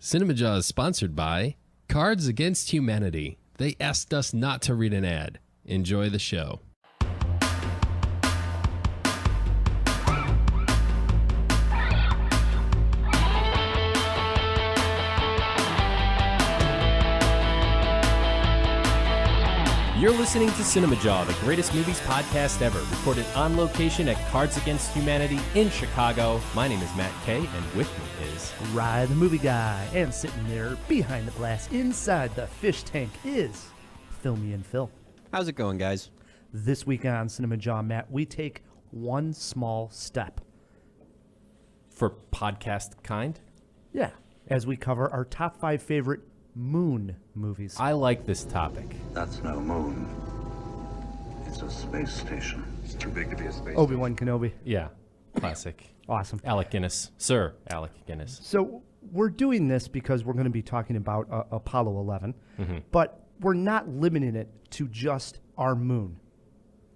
Cinemajaw is sponsored by Cards Against Humanity. They asked us not to read an ad. Enjoy the show. You're listening to Cinemajaw, the greatest movies podcast ever, recorded on location at Cards Against Humanity in Chicago. My name is Matt Kay, and with me is Rye, the movie guy, and sitting there behind the glass inside the fish tank is Filmy and Phil. How's it going, guys? This week on Cinemajaw, Matt, we take one small step. for podcast kind. Yeah, as we cover our top 5 favorite Moon movies. I like this topic. That's no moon. It's a space station. It's too big to be a space Obi-Wan Kenobi. Yeah, classic. Awesome. Alec Guinness. Sir Alec Guinness. So we're doing this because we're going to be talking about Apollo 11, but we're not limiting it to just our moon.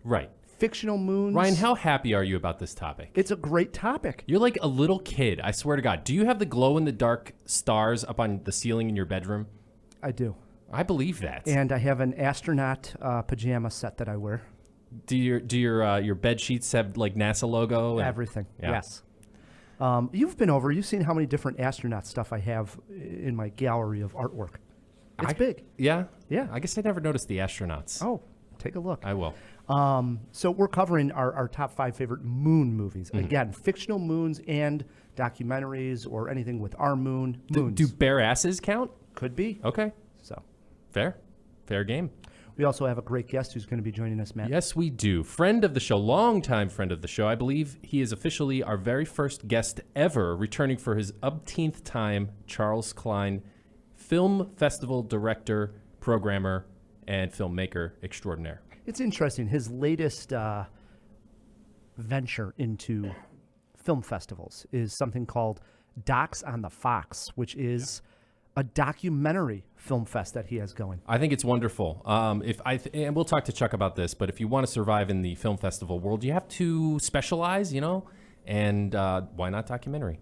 Right. Fictional moons. Ryan, how happy are you about this topic? It's a great topic. You're like a little kid, I swear to God. Do you have the glow-in-the-dark stars up on the ceiling in your bedroom? I do. I believe that. And I have an astronaut pajama set that I wear. Do your bed sheets have like NASA logo? Everything. Yeah. Yes. You've been over. You've seen how many different astronaut stuff I have in my gallery of artwork. It's big. Yeah? Yeah. I guess I never noticed the astronauts. Oh, take a look. I will. So we're covering our top 5 favorite moon movies. Again, fictional moons and documentaries or anything with our moon. Moons. Do bare asses count? Could be. Okay. So Fair game. we also have a great guest who's going to be joining us, Matt. Yes, we do. Friend of the show, longtime friend of the show. I believe he is officially our very first guest ever, returning for his umpteenth time, Charles Klein, film festival director, programmer, and filmmaker extraordinaire. It's interesting. His latest venture into film festivals is something called Docs on the Fox, which is a documentary film fest that he has going. I think it's wonderful. And we'll talk to Chuck about this, but if you want to survive in the film festival world, you have to specialize, and why not documentary?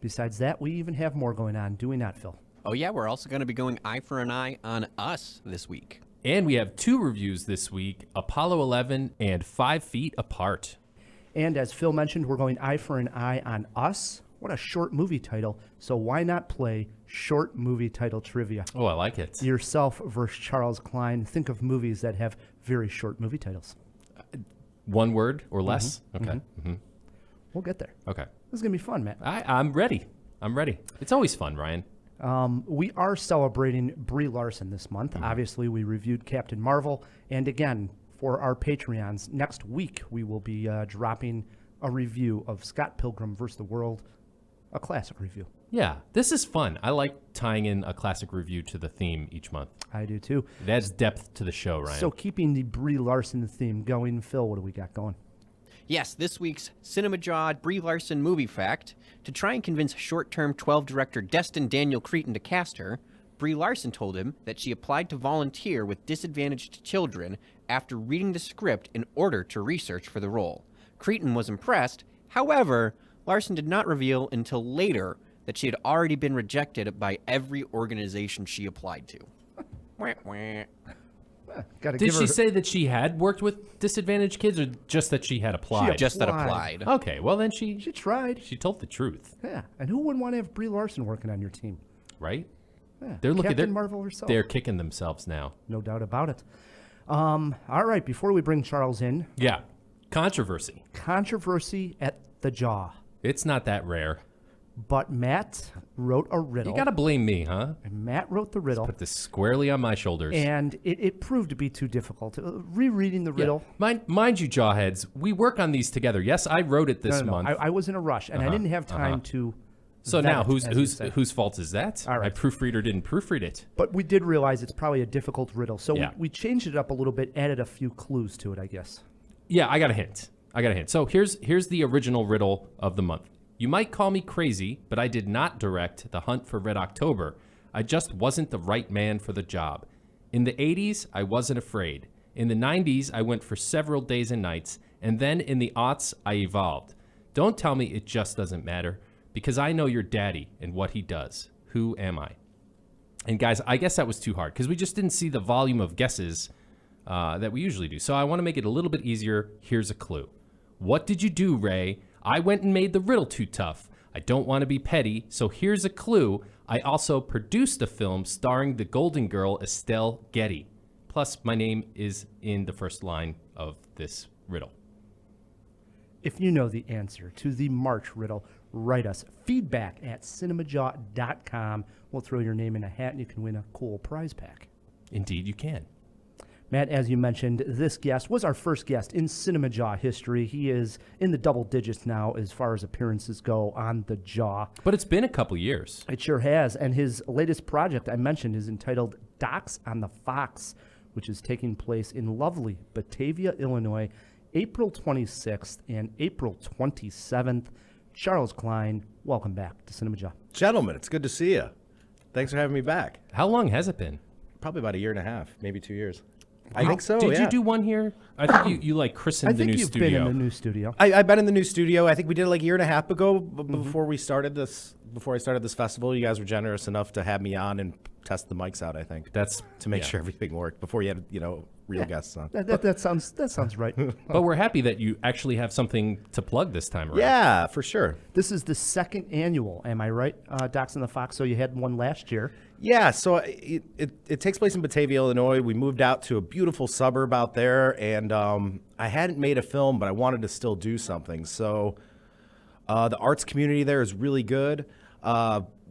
Besides that, we even have more going on, do we not, Phil? Oh, yeah, we're also going to be going eye for an eye on Us this week. And we have 2 reviews this week, Apollo 11 and 5 Feet Apart. And as Phil mentioned, we're going eye for an eye on Us. What a short movie title. So why not play short movie title trivia? Oh, I like it. Yourself versus Charles Klein. Think of movies that have very short movie titles. 1 word or less? Okay. We'll get there. Okay. This is going to be fun, Matt. I'm ready. It's always fun, Ryan. We are celebrating Brie Larson this month. Obviously, we reviewed Captain Marvel. And again, for our Patreons, next week we will be dropping a review of Scott Pilgrim vs. the World, a classic review. Yeah, this is fun. I like tying in a classic review to the theme each month. I do too. It adds depth to the show, Ryan. So keeping the Brie Larson theme going, Phil, what do we got going? Yes, this week's Cinemajaw Brie Larson movie fact. To try and convince short-term 12 director Destin Daniel Cretton to cast her, Brie Larson told him that she applied to volunteer with disadvantaged children after reading the script in order to research for the role. Cretton was impressed. However, Larson did not reveal until later that she had already been rejected by every organization she applied to. Wah, wah. Did she say that she had worked with disadvantaged kids or just that she had applied? Just that applied. Okay, well then she tried. She told the truth. Yeah, and who wouldn't want to have Brie Larson working on your team? Right? Yeah. They're looking. Captain Marvel herself. They're kicking themselves now. No doubt about it. All right, before we bring Charles in. Yeah. Controversy. Controversy at the Jaw. It's not that rare. But Matt wrote a riddle. You got to blame me, huh? And Matt wrote the riddle. Put this squarely on my shoulders. And it proved to be too difficult. Rereading the riddle. Mind you, JawHeads, we work on these together. Yes, I wrote it this month. I was in a rush, and I didn't have time to. So now, vet it, whose fault is that? All right. My proofreader didn't proofread it. But we did realize it's probably a difficult riddle. So Yeah. we changed it up a little bit, added a few clues to it, I guess. Yeah, I got a hint. So here's the original riddle of the month. You might call me crazy, but I did not direct The Hunt for Red October. I just wasn't the right man for the job. In the 80s, I wasn't afraid. In the 90s, I went for several days and nights. And then in the aughts, I evolved. Don't tell me it just doesn't matter, because I know your daddy and what he does. Who am I? And guys, I guess that was too hard because we just didn't see the volume of guesses that we usually do. So I want to make it a little bit easier. Here's a clue. What did you do, Ray? I went and made the riddle too tough. I don't want to be petty, so here's a clue. I also produced a film starring the Golden Girl Estelle Getty. Plus, my name is in the first line of this riddle. If you know the answer to the March riddle, write us feedback@cinemajaw.com. We'll throw your name in a hat and you can win a cool prize pack. Indeed, you can. Matt, as you mentioned, this guest was our first guest in Cinemajaw history. He is in the double digits now as far as appearances go on the Jaw. But it's been a couple years. It sure has. And his latest project I mentioned is entitled Docs on the Fox, which is taking place in lovely Batavia, Illinois, April 26th and April 27th. Charles Klein, welcome back to Cinemajaw. Gentlemen, it's good to see you. Thanks for having me back. How long has it been? Probably about a year and a half, maybe 2 years. I think so, Did yeah. you do one here? I think you like christened the new you've studio. been in the new studio. I've been in the new studio. I think we did it like a year and a half ago before I started this festival. You guys were generous enough to have me on and test the mics out, I think. That's to make yeah. sure everything worked before you had, real guests on. That sounds right. But we're happy that you actually have something to plug this time around. Yeah, for sure. This is the second annual, am I right? Docs on the Fox. So you had one last year. Yeah, so it takes place in Batavia, Illinois. We moved out to a beautiful suburb out there, and I hadn't made a film, but I wanted to still do something. So the arts community there is really good.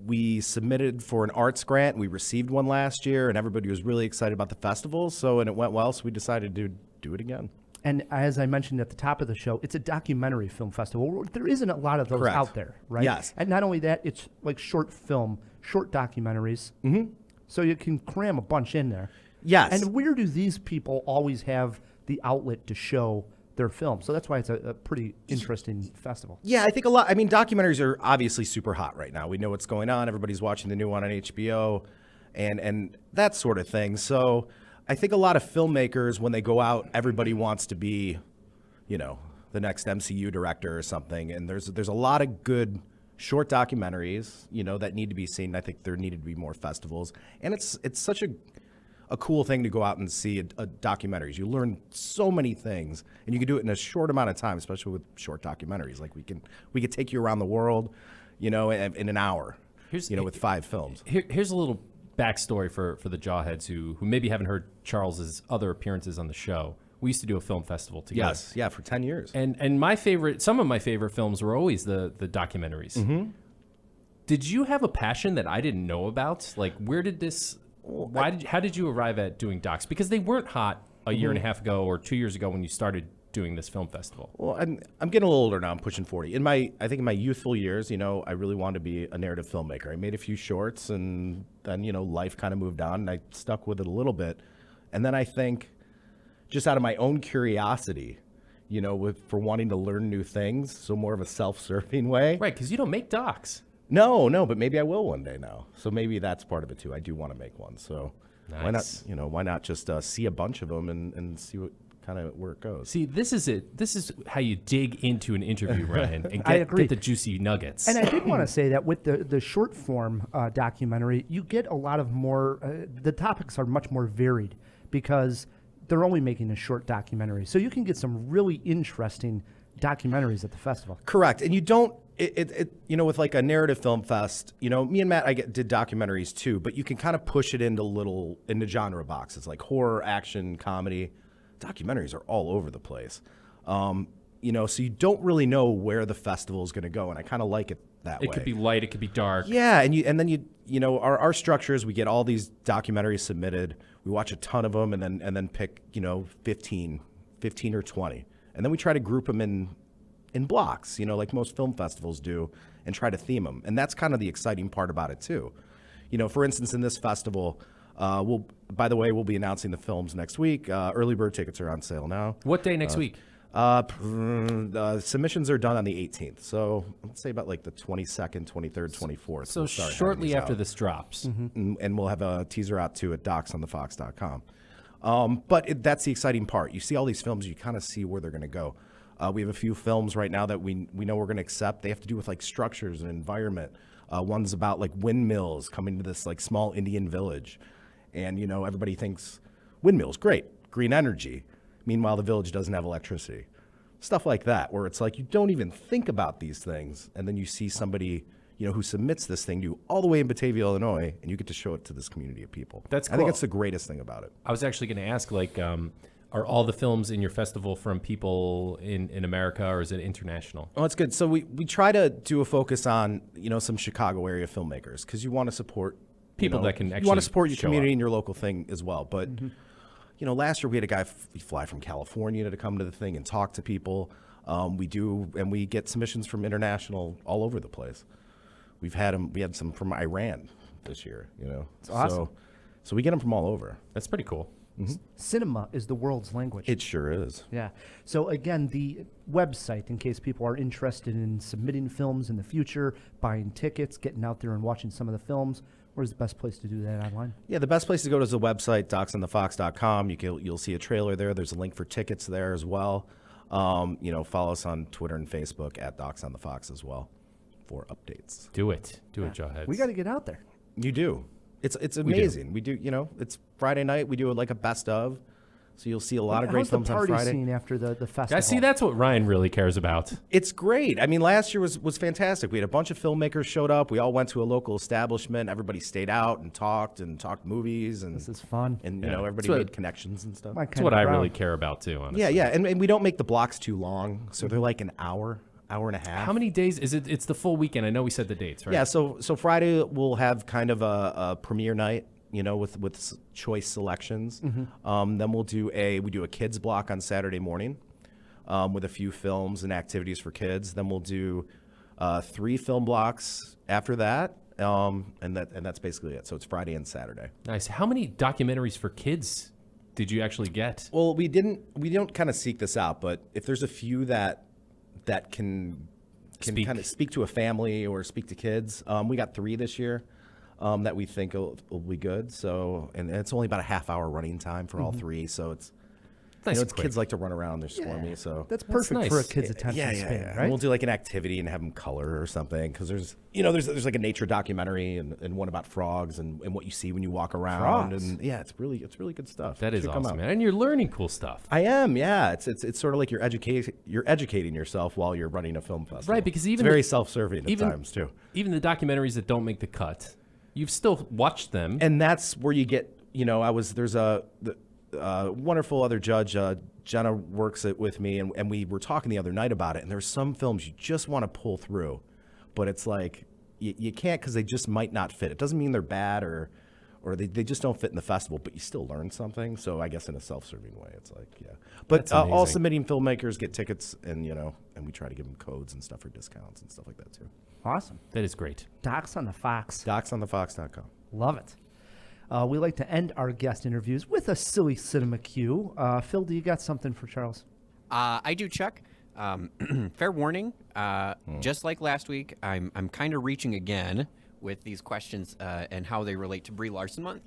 We submitted for an arts grant. We received one last year, and everybody was really excited about the festival. And it went well, so we decided to do it again. And as I mentioned at the top of the show, it's a documentary film festival. There isn't a lot of those Correct. out there, right? Yes. And not only that, it's like short documentaries. Mm-hmm. So you can cram a bunch in there. Yes. And where do these people always have the outlet to show their film? So that's why it's a pretty interesting festival. Yeah, I think a lot. I mean, documentaries are obviously super hot right now. We know what's going on. Everybody's watching the new one on HBO and that sort of thing. So I think a lot of filmmakers, when they go out, everybody wants to be, the next MCU director or something. And there's a lot of good short documentaries, that need to be seen. I think there needed to be more festivals. And it's such a cool thing to go out and see a documentaries. You learn so many things, and you can do it in a short amount of time, especially with short documentaries. Like we could take you around the world, in an hour, with 5 films. Here's a little backstory for the JawHeads who maybe haven't heard Charles's other appearances on the show. We used to do a film festival together. Yes, yeah, for 10 years. And some of my favorite films were always the documentaries. Mm-hmm. Did you have a passion that I didn't know about? Like, where did this? How did you arrive at doing docs? Because they weren't hot a year and a half ago or 2 years ago when you started doing this film festival. Well, I'm getting a little older now. I'm pushing 40. I think in my youthful years, I really wanted to be a narrative filmmaker. I made a few shorts, and then life kind of moved on, and I stuck with it a little bit. And then I think, just out of my own curiosity, for wanting to learn new things, so more of a self-serving way. Right, because you don't make docs. No, but maybe I will one day now. So maybe that's part of it too. I do want to make one. So nice. Why not just see a bunch of them and see what kind of where it goes. See, this is it. This is how you dig into an interview, Ryan, and I agree. get the juicy nuggets. And I did want to say that with the short form documentary, you get a lot of more, the topics are much more varied because they're only making a short documentary. So you can get some really interesting documentaries at the festival. Correct. And you don't, with like a narrative film fest, me and Matt, did documentaries too, but you can kind of push it into genre boxes like horror, action, comedy. Documentaries are all over the place. So you don't really know where the festival is going to go. And I kind of like it that way. It could be light, it could be dark. Yeah. And then our structure is we get all these documentaries submitted. We watch a ton of them and then pick, 15 or 20. And then we try to group them in blocks, like most film festivals do, and try to theme them. And that's kind of the exciting part about it too. For instance, in this festival, we'll be announcing the films next week. Early bird tickets are on sale now. What day next week? Submissions are done on the 18th. So let's say about like the 22nd, 23rd, 24th. So shortly after this drops. Mm-hmm. And we'll have a teaser out too at docsonthefox.com. But that's the exciting part. You see all these films, you kind of see where they're going to go. We have a few films right now that we know we're going to accept. They have to do with like structures and environment. One's about like windmills coming to this like small Indian village. And, you know, everybody thinks windmills, great, green energy. Meanwhile, the village doesn't have electricity. Stuff like that, where it's like you don't even think about these things. And then you see somebody, you know, who submits this thing to you all the way in Batavia, Illinois, and you get to show it to this community of people. That's I think cool. it's the greatest thing about it. I was actually going to ask, like, are all the films in your festival from people in America, or is it international? Oh, that's good. So we try to do a focus on, you know, some Chicago area filmmakers because you want to support People you know, that can you want actually to support your show community up. and your local thing as well. But you know, last year we had a guy fly from California to come to the thing and talk to people. We get submissions from international all over the place. We had some from Iran this year. You know, It's awesome. So we get them from all over. That's pretty cool. Cinema is the world's language. It sure is. Yeah. So again, the website, in case people are interested in submitting films in the future, buying tickets, getting out there and watching some of the films, where's the best place to do that online? Yeah, the best place to go is the website, docsonthefox.com. You'll see a trailer there. There's a link for tickets there as well. You know, follow us on Twitter and Facebook at Docs on the Fox as well for updates. Do it, JawHeads. We got to get out there. You do. It's amazing. We do. You know, it's Friday night. We do like a best of. So you'll see a lot of great How's the films on party Friday. scene after the festival? Guys, see, that's what Ryan really cares about. It's great. I mean, last year was fantastic. We had a bunch of filmmakers showed up. We all went to a local establishment. Everybody stayed out and talked movies. And This is fun. And, you Yeah. know, everybody That's what- made connections and stuff. My That's kind what of I crowd. really care about, too, honestly. Yeah. And we don't make the blocks too long. So they're like an hour and a half. How many days is it? It's the full weekend. I know we said the dates, right? Yeah, so Friday we'll have kind of a premiere night, you know, with choice selections. Then we do a kids block on Saturday morning, with a few films and activities for kids. Then we'll do 3 film blocks after that, and that's basically it. So it's Friday and Saturday. Nice. How many documentaries for kids did you actually get? Well, we don't kind of seek this out, but if there's a few that can Speak. kind of speak to a family or speak to kids, we got 3 this year. That we think will be good. So, and it's only about a half-hour running time for all 3. So it's Nice you know, and it's quick. kids like to run around. They're squirmy. So That's perfect nice. for a kid's attention yeah. span, And right? we'll do like an activity and have them color or something because there's like a nature documentary and one about frogs and what you see when you walk around. Frogs? And yeah, it's really good stuff. That is Should come awesome, out. man. And you're learning cool stuff. I am, yeah. It's sort of like you're educating yourself while you're running a film festival. Right, because it's even very the- self-serving at even- times too. Even the documentaries that don't make the cut, you've still watched them. And that's where you get, you know, there's a wonderful other judge, Jenna works it with me, and we were talking the other night about it, and there's some films you just want to pull through, but it's like, you can't because they just might not fit. It doesn't mean they're bad or they just don't fit in the festival, but you still learn something. So I guess in a self-serving way, it's like, yeah. But That's all amazing. submitting filmmakers get tickets and, you know, and we try to give them codes and stuff for discounts and stuff like that too. Awesome. That is great. Docs on the Fox. DocsOnTheFox.com. Love it. We like to end our guest interviews with a silly cinema cue. Phil, do you got something for Charles? I do, Chuck. Fair warning. Just like last week, I'm kind of reaching again with these questions and how they relate to Brie Larson month.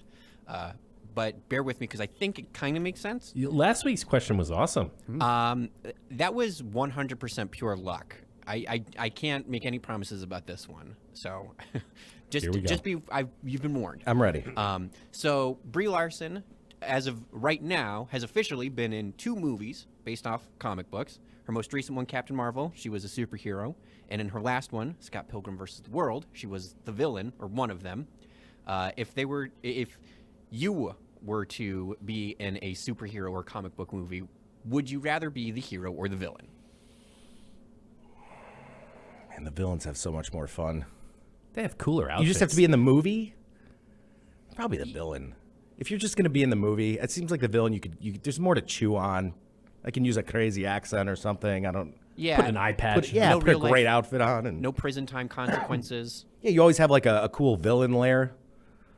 But bear with me because I think it kind of makes sense. Last week's question was awesome. That was 100% pure luck. I can't make any promises about this one. So Here we go. you've been warned. I'm ready. So Brie Larson, as of right now, has officially been in 2 movies based off comic books. Her most recent one, Captain Marvel, she was a superhero. And in her last one, Scott Pilgrim vs. the World, she was the villain, or one of them. If you were to be in a superhero or comic book movie, would you rather be the hero or the villain? And the villains have so much more fun. They have cooler outfits. You just have to be in the movie? Probably the villain. If you're just going to be in the movie, it seems like the villain, there's more to chew on. I can use a crazy accent or something. I don't... Yeah. Put an eye patch. No put a real great life- outfit on. And No prison time consequences. yeah, you always have like a cool villain lair.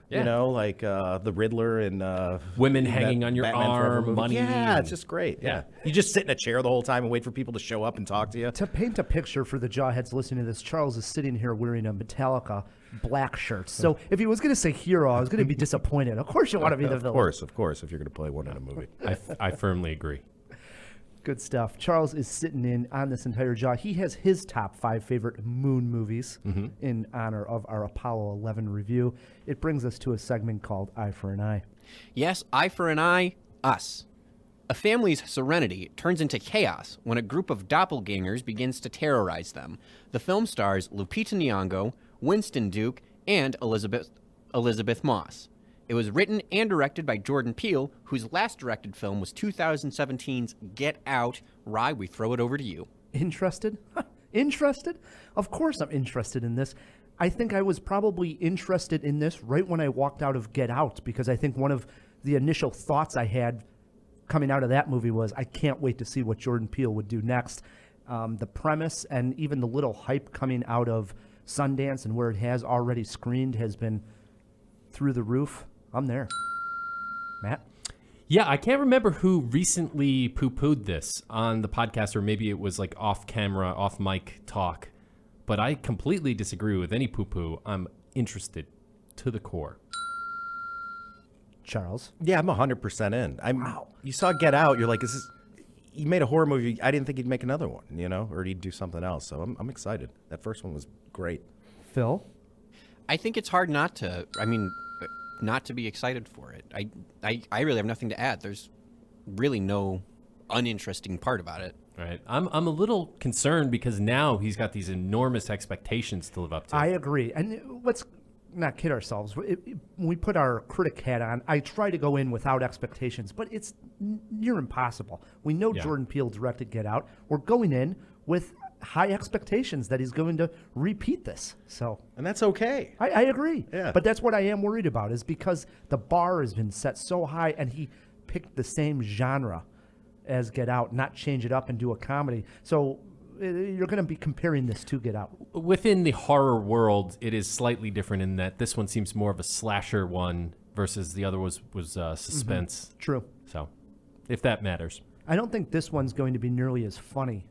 Yeah. You know, like the Riddler and Women hanging on your Batman Forever arm, movie. money. Yeah, and- it's just great. Yeah. Yeah. You just sit in a chair the whole time and wait for people to show up and talk to you. To paint a picture for the Jawheads listening to this, Charles is sitting here wearing a Metallica black shirt. So if he was going to say hero, I was going to be disappointed. Of course you want to be the villain. Of course, if you're going to play one in a movie. I firmly agree. Good stuff. Charles is sitting in on this entire Jaw. He has his top 5 favorite Moon movies in honor of our Apollo 11 review. It brings us to a segment called Eye for an Eye. Yes, eye for an eye, us. A family's serenity turns into chaos when a group of doppelgangers begins to terrorize them. The film stars Lupita Nyong'o, Winston Duke, and Elizabeth Moss. It was written and directed by Jordan Peele, whose last directed film was 2017's Get Out. Rye, we throw it over to you. Interested? Interested? Of course I'm interested in this. I think I was probably interested in this right when I walked out of Get Out, because I think one of the initial thoughts I had coming out of that movie was, I can't wait to see what Jordan Peele would do next. The premise and even the little hype coming out of Sundance and where it has already screened has been through the roof. I'm there. Matt? Yeah, I can't remember who recently poo-pooed this on the podcast, or maybe it was like off-camera, off-mic talk. But I completely disagree with any poo-poo. I'm interested to the core. Charles? Yeah, I'm 100% in. Wow. You saw Get Out, you're like, he made a horror movie. I didn't think he'd make another one, or he'd do something else. So I'm excited. That first one was great. Phil? I think it's hard not to be excited for it. I really have nothing to add. There's really no uninteresting part about it. Right. I'm a little concerned because now he's got these enormous expectations to live up to. I agree. And let's not kid ourselves. When we put our critic hat on, I try to go in without expectations, but it's near impossible. We know Jordan Peele directed Get Out. We're going in with high expectations that he's going to repeat this. And that's okay. I agree. Yeah. But that's what I am worried about, is because the bar has been set so high and he picked the same genre as Get Out, not change it up and do a comedy. So you're going to be comparing this to Get Out. Within the horror world, it is slightly different in that this one seems more of a slasher one versus the other was suspense. True. So, if that matters. I don't think this one's going to be nearly as funny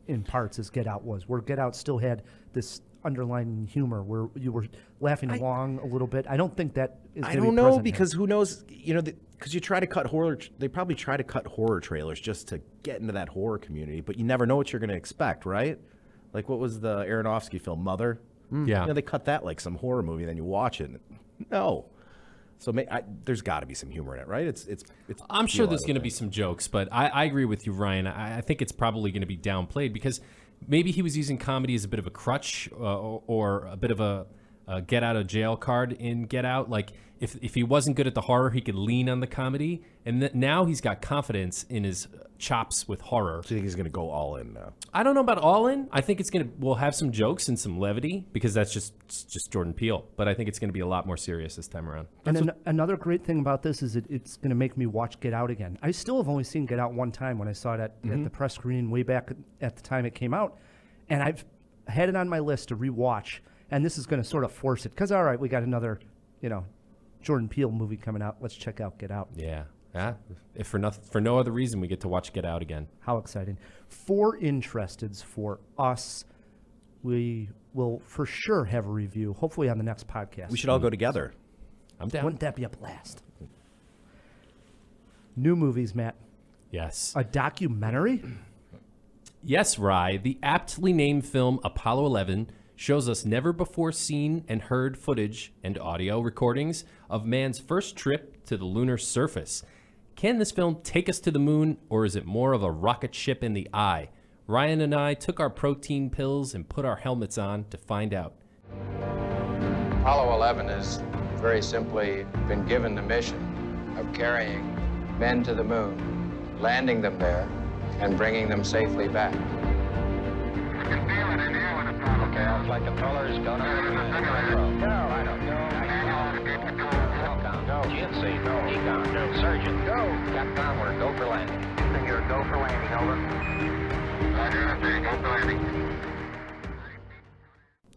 in parts as Get Out was, where Get Out still had this underlying humor where you were laughing along a little bit. I don't think that is going to be present. I don't know, here. because who knows, because you try to cut horror, they probably try to cut horror trailers just to get into that horror community, but you never know what you're going to expect, right? Like, what was the Aronofsky film, Mother? Yeah. They cut that like some horror movie, and then you watch it. No. So there's got to be some humor in it, right? It's. I'm sure there's going to be some jokes, but I agree with you, Ryan. I think it's probably going to be downplayed because maybe he was using comedy as a bit of a crutch or a bit of a get out of jail card in Get Out. Like if he wasn't good at the horror, he could lean on the comedy. And now he's got confidence in his chops with horror. So you think he's going to go all in now? I don't know about all in. I think we'll have some jokes and some levity because that's just Jordan Peele. But I think it's going to be a lot more serious this time around. And another great thing about this is it's going to make me watch Get Out again. I still have only seen Get Out one time when I saw it at the press screening way back at the time it came out. And I've had it on my list to rewatch. And this is going to sort of force it. Because, all right, we got another, Jordan Peele movie coming out. Let's check out Get Out. Yeah. If for no other reason, we get to watch Get Out again. How exciting. 4 interesteds for us. We will for sure have a review, hopefully on the next podcast. We should all go together. I'm down. Wouldn't that be a blast? New movies, Matt. Yes. A documentary? Yes, Rye. The aptly named film Apollo 11 shows us never-before-seen and heard footage and audio recordings of man's first trip to the lunar surface. Can this film take us to the moon, or is it more of a rocket ship in the eye? Ryan and I took our protein pills and put our helmets on to find out. Apollo 11 has very simply been given the mission of carrying men to the moon, landing them there, and bringing them safely back. Okay, I'll flight controllers, go to go, I don't know. Go, GNC, go, Econ, go, Surgeon, go. Capcom, we're go for landing. You're go for landing, over. Roger, go for landing.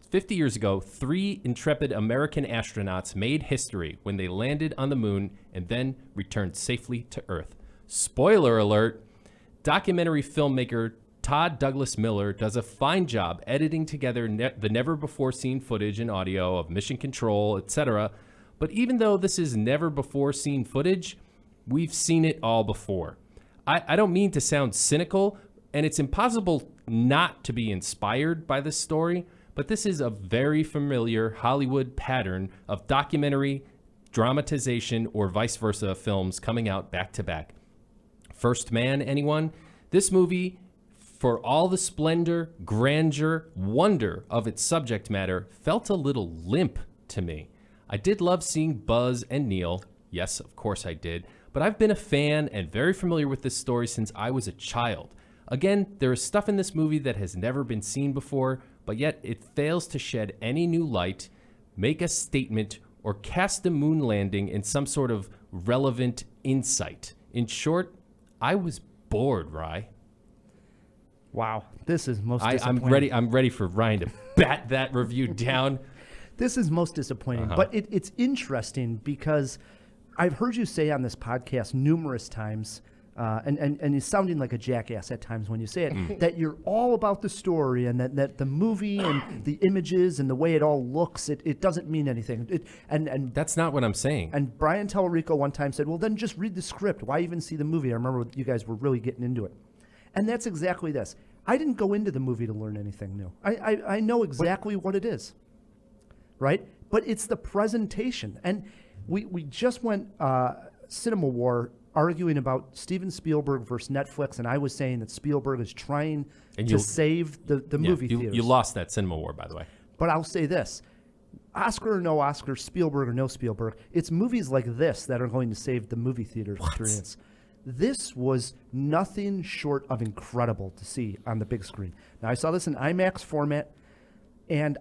50 years ago, 3 intrepid American astronauts made history when they landed on the moon and then returned safely to Earth. Spoiler alert, documentary filmmaker Todd Douglas Miller does a fine job editing together the never-before-seen footage and audio of mission control, etc. But even though this is never-before-seen footage, we've seen it all before. I don't mean to sound cynical, and it's impossible not to be inspired by this story, but this is a very familiar Hollywood pattern of documentary, dramatization, or vice versa films coming out back to back. First Man, anyone? This movie, for all the splendor, grandeur, wonder of its subject matter, felt a little limp to me. I did love seeing Buzz and Neil. Yes, of course I did. But I've been a fan and very familiar with this story since I was a child. Again, there is stuff in this movie that has never been seen before, but yet it fails to shed any new light, make a statement, or cast the moon landing in some sort of relevant insight. In short, I was bored, Rye. Wow, this is most disappointing. I'm ready for Ryan to bat that review down. This is most disappointing, but it's interesting because I've heard you say on this podcast numerous times, and you're sounding like a jackass at times when you say it, that you're all about the story and that the movie and the images and the way it all looks, it doesn't mean anything. And That's not what I'm saying. And Brian Tellerico one time said, well, then just read the script. Why even see the movie? I remember you guys were really getting into it. And that's exactly this. I didn't go into the movie to learn anything new. I know exactly what it is, right? But it's the presentation. And we just went Cinema War arguing about Steven Spielberg versus Netflix, and I was saying that Spielberg is trying to save the movie theaters. You lost that Cinema War, by the way. But I'll say this. Oscar or no Oscar, Spielberg or no Spielberg, it's movies like this that are going to save the movie theater experience. This was nothing short of incredible to see on the big screen. Now, I saw this in IMAX format, and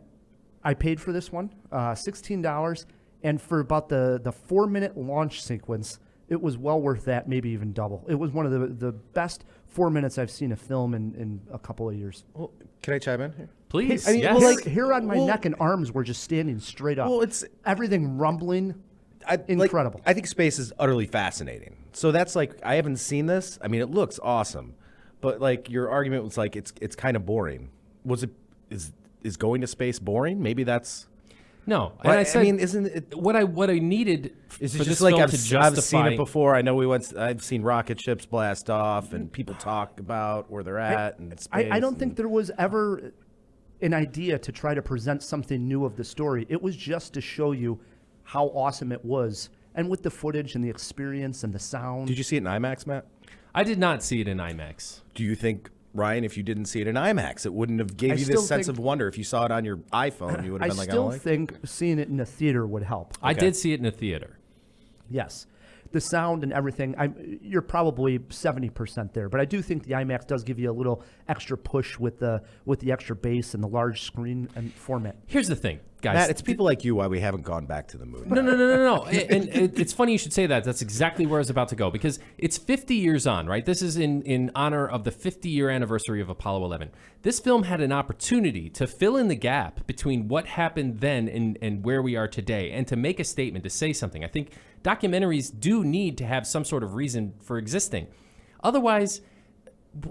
I paid for this one, $16, and for about the 4-minute launch sequence, it was well worth that, maybe even double. It was one of the best 4 minutes I've seen a film in a couple of years. Well, can I chime in here? Please, I mean, yes. well, like, Hair on my neck and arms were just standing straight up. Well, it's everything rumbling. Incredible. I think space is utterly fascinating. So that's like, I haven't seen this. I mean, it looks awesome, but like your argument was like it's kind of boring. Is going to space boring? Maybe that's no. Well, And I said, mean, isn't it? what I needed Is it for just this like film I've to justify? seen it before? I know I've seen rocket ships blast off, and people talk about where they're at and space. I don't think there was ever an idea to try to present something new of the story. It was just to show you how awesome it was, and with the footage and the experience and the sound. Did you see it in IMAX, Matt? I did not see it in IMAX. Do you think, Ryan, if you didn't see it in IMAX, it wouldn't have gave you still this sense think- of wonder? If you saw it on your iPhone, you would have I been like, still I don't like it. think seeing it in a theater would help. I Okay. did see it in a theater. Yes. The sound and everything, you're probably 70% there, but I do think the IMAX does give you a little extra push with the extra bass and the large screen and format. Here's the thing, guys. Matt, it's people like you why we haven't gone back to the moon. No. And it's funny you should say that. That's exactly where I was about to go, because it's 50 years on, right? This is in honor of the 50-year anniversary of Apollo 11. This film had an opportunity to fill in the gap between what happened then and where we are today, and to make a statement, to say something. I think documentaries do need to have some sort of reason for existing. Otherwise,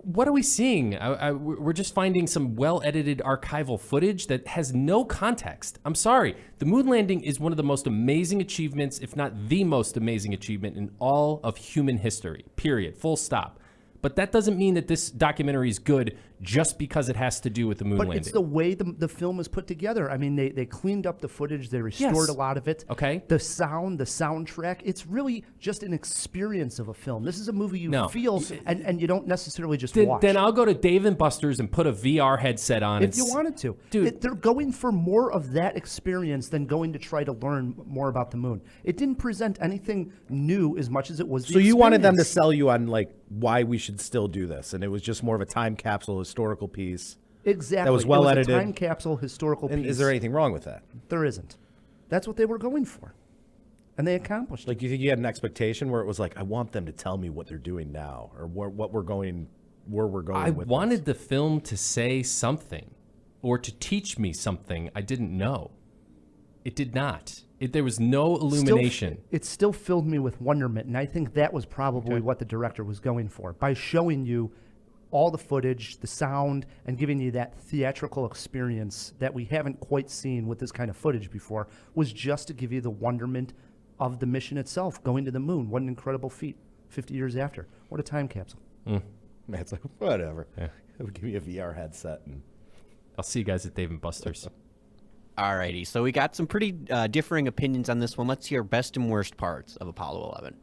what are we seeing? We're just finding some well-edited archival footage that has no context. I'm sorry. The moon landing is one of the most amazing achievements, if not the most amazing achievement in all of human history, period, full stop. But that doesn't mean that this documentary is good just because it has to do with the moon But landing. it's the way the film is put together. I mean, they cleaned up the footage. They restored Yes. a lot of it. Okay. The sound, the soundtrack, it's really just an experience of a film. This is a movie you No. feel, and you don't necessarily just Then, watch. then I'll go to Dave & Buster's and put a VR headset on. if you wanted to. Dude. They're going for more of that experience than going to try to learn more about the moon. It didn't present anything new as much as it was the So you wanted them to experience. sell you on like why we should still do this, and it was just more of a time capsule historical piece. Exactly. that was well it was edited. a time capsule historical And piece. is there anything wrong with that? There isn't. That's what they were going for. And they accomplished it. Like, do you think you had an expectation where it was like, I want them to tell me what they're doing now, or where we're going I with wanted this? the film to say something or to teach me something I didn't know. It did not. There was no illumination. It still filled me with wonderment, and I think that was probably what the director was going for. By showing you all the footage, the sound, and giving you that theatrical experience that we haven't quite seen with this kind of footage before, was just to give you the wonderment of the mission itself, going to the moon. What an incredible feat 50 years after. What a time capsule. Matt's like, whatever. Yeah. Give me a VR headset. And I'll see you guys at Dave & Buster's. Alrighty, so we got some pretty differing opinions on this one. Let's hear best and worst parts of Apollo 11.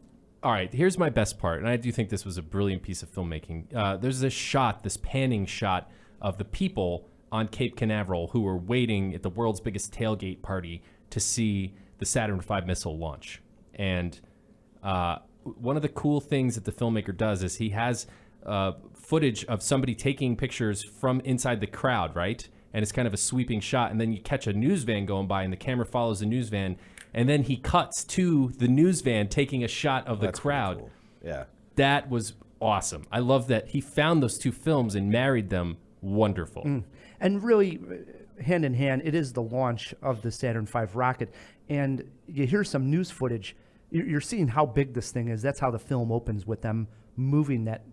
All right, here's my best part, and I do think this was a brilliant piece of filmmaking. There's this panning shot of the people on Cape Canaveral who were waiting at the world's biggest tailgate party to see the Saturn V missile launch. And one of the cool things that the filmmaker does is he has footage of somebody taking pictures from inside the crowd, right? And it's kind of a sweeping shot, and then you catch a news van going by, and the camera follows the news van, and then he cuts to the news van taking a shot of the That's crowd. pretty cool. Yeah. That was awesome. I love that he found those two films and married them. Wonderful. And really, hand in hand, it is the launch of the Saturn V rocket. And you hear some news footage. You're seeing how big this thing is. That's how the film opens, with them moving that,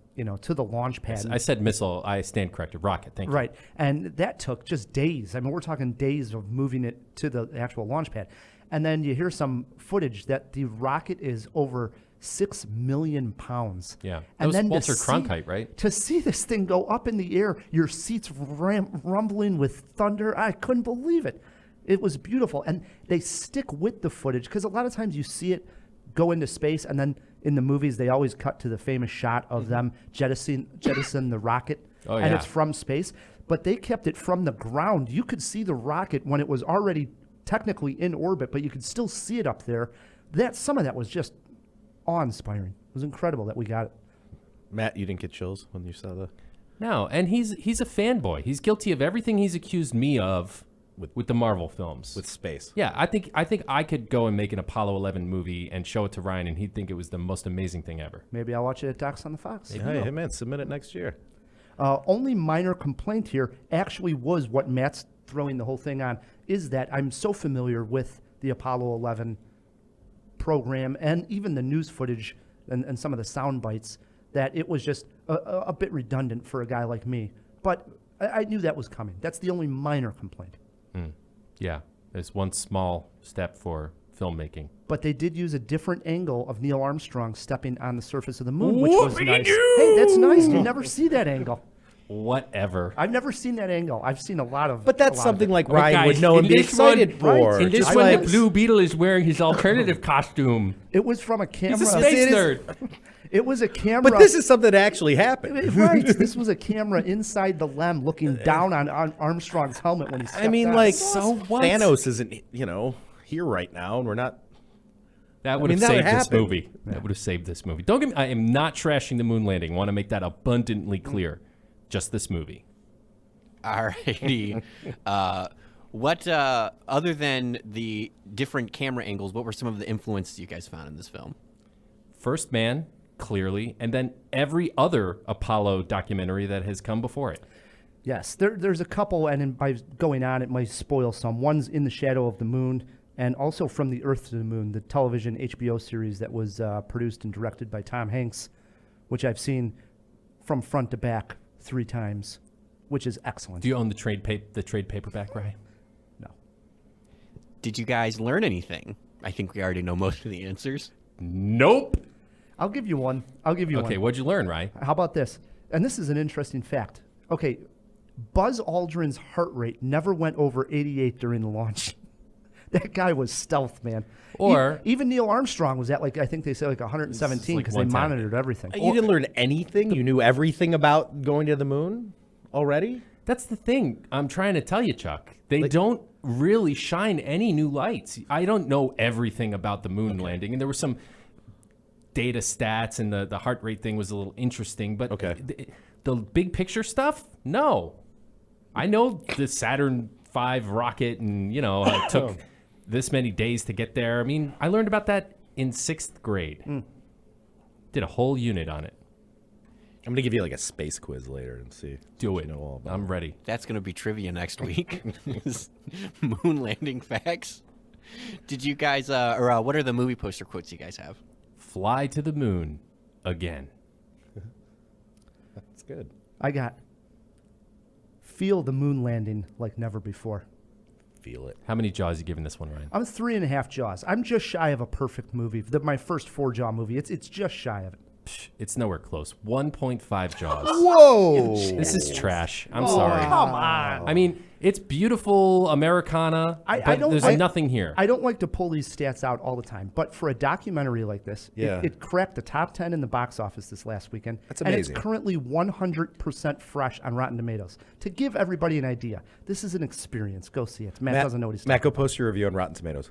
to the launch pad. I said missile. I stand corrected. Rocket. Thank you. Right. And that took just days. I mean, we're talking days of moving it to the actual launch pad. And then you hear some footage that the rocket is over 6 million pounds. Yeah. That And was then Walter Cronkite, right? To see this thing go up in the air, your seats rumbling with thunder, I couldn't believe it. It was beautiful. And they stick with the footage, because a lot of times you see it go into space, and then in the movies they always cut to the famous shot of them jettison the rocket, Oh, and yeah. it's from space. But they kept it from the ground. You could see the rocket when it was already technically in orbit, but you could still see it up there. Some of that was just awe-inspiring. It was incredible that we got it. Matt, you didn't get chills when you saw the... No, and he's a fanboy. He's guilty of everything he's accused me of with the Marvel films. With space. Yeah, I think I could go and make an Apollo 11 movie and show it to Ryan, and he'd think it was the most amazing thing ever. Maybe I'll watch it at Docs on the Fox. Hey, man, submit it next year. Only minor complaint here actually was what Matt's throwing the whole thing on, is that I'm so familiar with the Apollo 11 program and even the news footage and some of the sound bites that it was just a bit redundant for a guy like me. But I knew that was coming. That's the only minor complaint. Yeah, there's one small step for filmmaking. But they did use a different angle of Neil Armstrong stepping on the surface of the moon, which was nice. Hey, that's nice. You never see that angle. Whatever. I've never seen that angle. I've seen a lot of. But that's a lot something of it. like Ryan would know and be excited for. In this Just one, like- the Blue Beetle is wearing his alternative costume. It was from a camera. He's a space nerd. It was a camera. But this is something that actually happened. Right. This was a camera inside the LEM looking down on Armstrong's helmet when he stepped I mean, out. like, So what? Thanos isn't, here right now, and we're not... That would mean, have that saved would this happen. movie. That would have saved this movie. Don't get me. I am not trashing the moon landing. I want to make that abundantly clear. Just this movie. Alrighty. What, other than the different camera angles, what were some of the influences you guys found in this film? First Man, clearly, and then every other Apollo documentary that has come before it. Yes, there's a couple, and by going on, it might spoil some. One's In the Shadow of the Moon, and also From the Earth to the Moon, the television HBO series that was produced and directed by Tom Hanks, which I've seen from front to back 3 times, which is excellent. Do you own the trade paperback, Ryan? No. Did you guys learn anything? I think we already know most of the answers. Nope. I'll give you one. one. Okay, what'd you learn, Ryan? How about this? And this is an interesting fact. Okay, Buzz Aldrin's heart rate never went over 88 during the launch. That guy was stealth, man. Or- even Neil Armstrong was at, like, I think they said, like 117 like because they 110. monitored everything. You didn't learn anything? You knew everything about going to the moon already? That's the thing I'm trying to tell you, Chuck. They don't really shine any new lights. I don't know everything about the moon landing, and there were some data stats, and the heart rate thing was a little interesting, but the big picture stuff, no. I know the Saturn V rocket, and it took this many days to get there. I mean, I learned about that in 6th grade. Did a whole unit on it. I'm going to give you like a space quiz later and see. Do what it. you know all about. I'm ready. That's going to be trivia next week. Moon landing facts. Did you guys, what are the movie poster quotes you guys have? Fly to the moon again. That's good. I got feel the moon landing like never before. Feel it. How many jaws you giving this one, Ryan? I'm 3.5 jaws. I'm just shy of a perfect movie. My first 4 jaw movie. It's just shy of it. It's nowhere close. 1.5 Jaws. Whoa! This is trash. I'm sorry. Come on. I mean, it's beautiful Americana, but there's nothing here. I don't like to pull these stats out all the time, but for a documentary like this, Yeah. it cracked the top 10 in the box office this last weekend. That's amazing. And it's currently 100% fresh on Rotten Tomatoes. To give everybody an idea, this is an experience. Go see it. Matt doesn't know what he's talking Matt, go post your review on Rotten Tomatoes.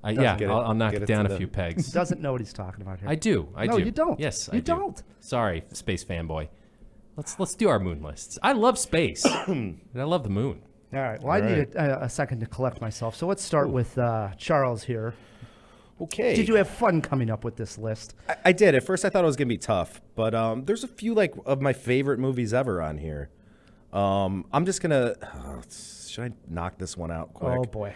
Yeah, Get it- I'll knock get it it down to a few the- pegs. doesn't know what he's talking about here. I do. No, do. you don't. Yes, I You do. don't. Sorry, space fanboy. Let's do our moon lists. I love space, and I love the moon. All right. Well, I need a second to collect myself. So let's start with Charles here. Okay. Did you have fun coming up with this list? I did. At first, I thought it was gonna be tough, but there's a few of my favorite movies ever on here. I'm just gonna. Should I knock this one out quick? Oh boy.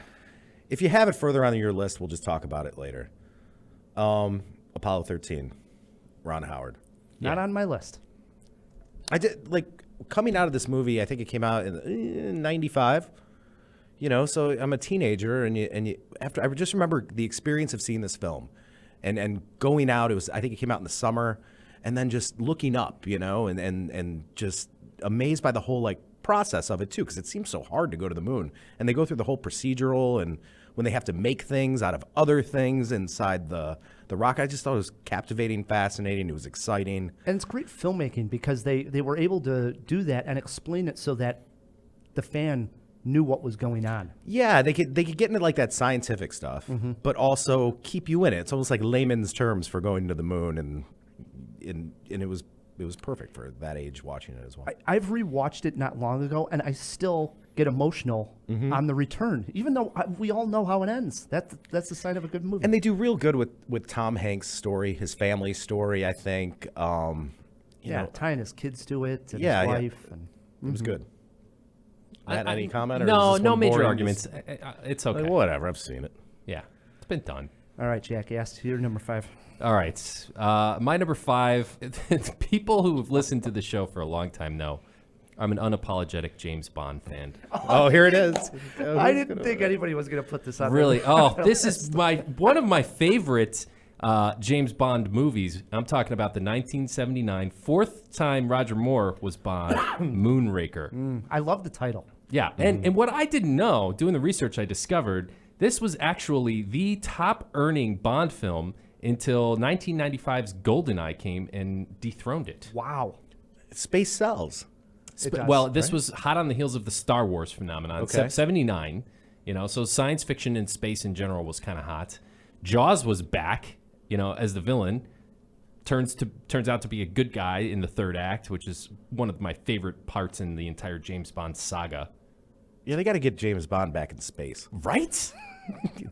If you have it further on your list, we'll just talk about it later. Apollo 13, Ron Howard. Not on my list. I did coming out of this movie. I think it came out in '95. So I'm a teenager, and after I just remember the experience of seeing this film, and going out. I think it came out in the summer, and then just looking up, and just amazed by the whole process of it too, because it seems so hard to go to the moon, and they go through the whole procedural, and when they have to make things out of other things inside the rock. I just thought it was captivating, fascinating. It was exciting. And it's great filmmaking because they were able to do that and explain it so that the fan knew what was going on. Yeah, they could get into that scientific stuff, but also keep you in it. It's almost like layman's terms for going to the moon, and it was perfect for that age watching it as well. I've rewatched it not long ago, and I still get emotional on the return, even though we all know how it ends. That's the sign of a good movie. And they do real good with Tom Hanks' story, his family story, I think. Tying his kids to it and Yeah, his yeah. wife. And It was good. Matt, any comment? Or No, is this no one major boring? arguments. It's okay. Whatever, I've seen it. Yeah, it's been done. All right, Jack, asked your number 5. All right. My number 5, people who have listened to the show for a long time know I'm an unapologetic James Bond fan. Oh, here it is. I didn't think anybody was going to put this on. Really? Oh, this is one of my favorite James Bond movies. I'm talking about the 1979, fourth time Roger Moore was Bond, Moonraker. I love the title. Yeah, and what I didn't know, doing the research, I discovered this was actually the top earning Bond film until 1995's GoldenEye came and dethroned it. Wow. Space sells. It does, Well, this right? was hot on the heels of the Star Wars phenomenon. Okay. 79, so science fiction and space in general was kind of hot. Jaws was back, as the villain. Turns out to be a good guy in the third act, which is one of my favorite parts in the entire James Bond saga. Yeah, they got to get James Bond back in space. Right?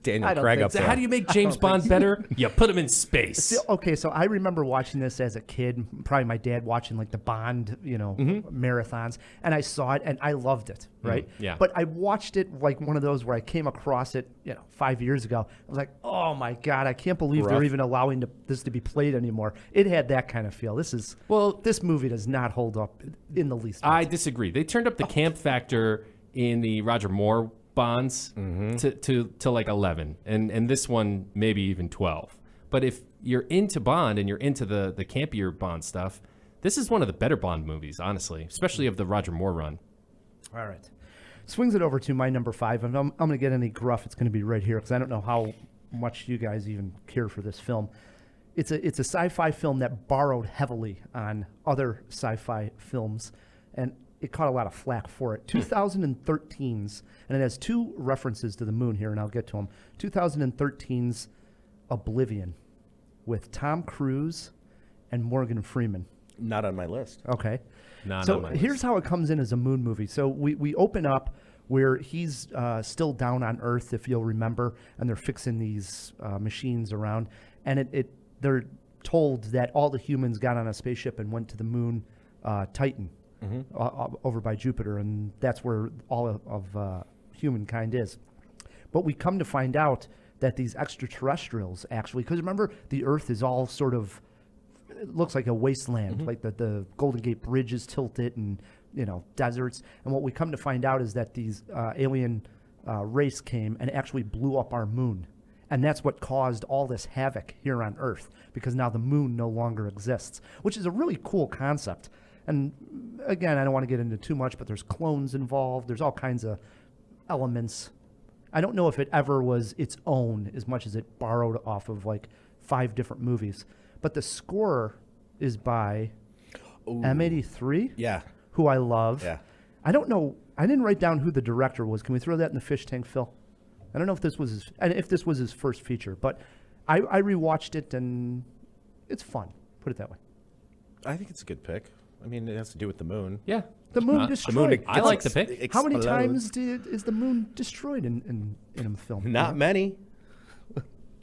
Daniel I don't Craig think up So there. how do you make James Bond better? You put him in space. Okay, so I remember watching this as a kid, probably my dad watching the Bond, marathons, and I saw it and I loved it, right? yeah. But I watched it like one of those where I came across it, 5 years ago. I was like, oh my God, I can't believe they're Rough. even allowing this to be played anymore. It had that kind of feel. This movie does not hold up in the least. I disagree. They turned up the camp factor in the Roger Moore Bonds to 11, and this one maybe even 12. But if you're into Bond and you're into the campier Bond stuff, this is one of the better Bond movies, honestly, especially of the Roger Moore run. All right. Swings it over to my number 5. And I'm going to get any gruff. It's going to be right here because I don't know how much you guys even care for this film. It's a sci-fi film that borrowed heavily on other sci-fi films, and it caught a lot of flack for it. 2013's, and it has 2 references to the moon here, and I'll get to them. 2013's Oblivion with Tom Cruise and Morgan Freeman. Not on my list. Okay. Not so on my here's list. how it comes in as a moon movie. So we open up where he's still down on Earth, if you'll remember, and they're fixing these machines around, and they're told that all the humans got on a spaceship and went to the moon, Titan, over by Jupiter, and that's where all of humankind is. But we come to find out that these extraterrestrials actually, because remember, the Earth is all sort of, it looks like a wasteland, like the Golden Gate Bridge is tilted and, deserts. And what we come to find out is that these alien race came and actually blew up our moon. And that's what caused all this havoc here on Earth, because now the moon no longer exists, which is a really cool concept. And again, I don't want to get into too much, but there's clones involved. There's all kinds of elements. I don't know if it ever was its own as much as it borrowed off of like 5 different movies. But the score is by M83, Yeah. who I love. Yeah. I don't know. I didn't write down who the director was. Can we throw that in the fish tank, Phil? I don't know if this was his first feature, but I rewatched it and it's fun. Put it that way. I think it's a good pick. I mean, it has to do with the moon. Yeah. The moon The destroyed. I like the pick. How many Explode. times is the moon destroyed in a film? Not many.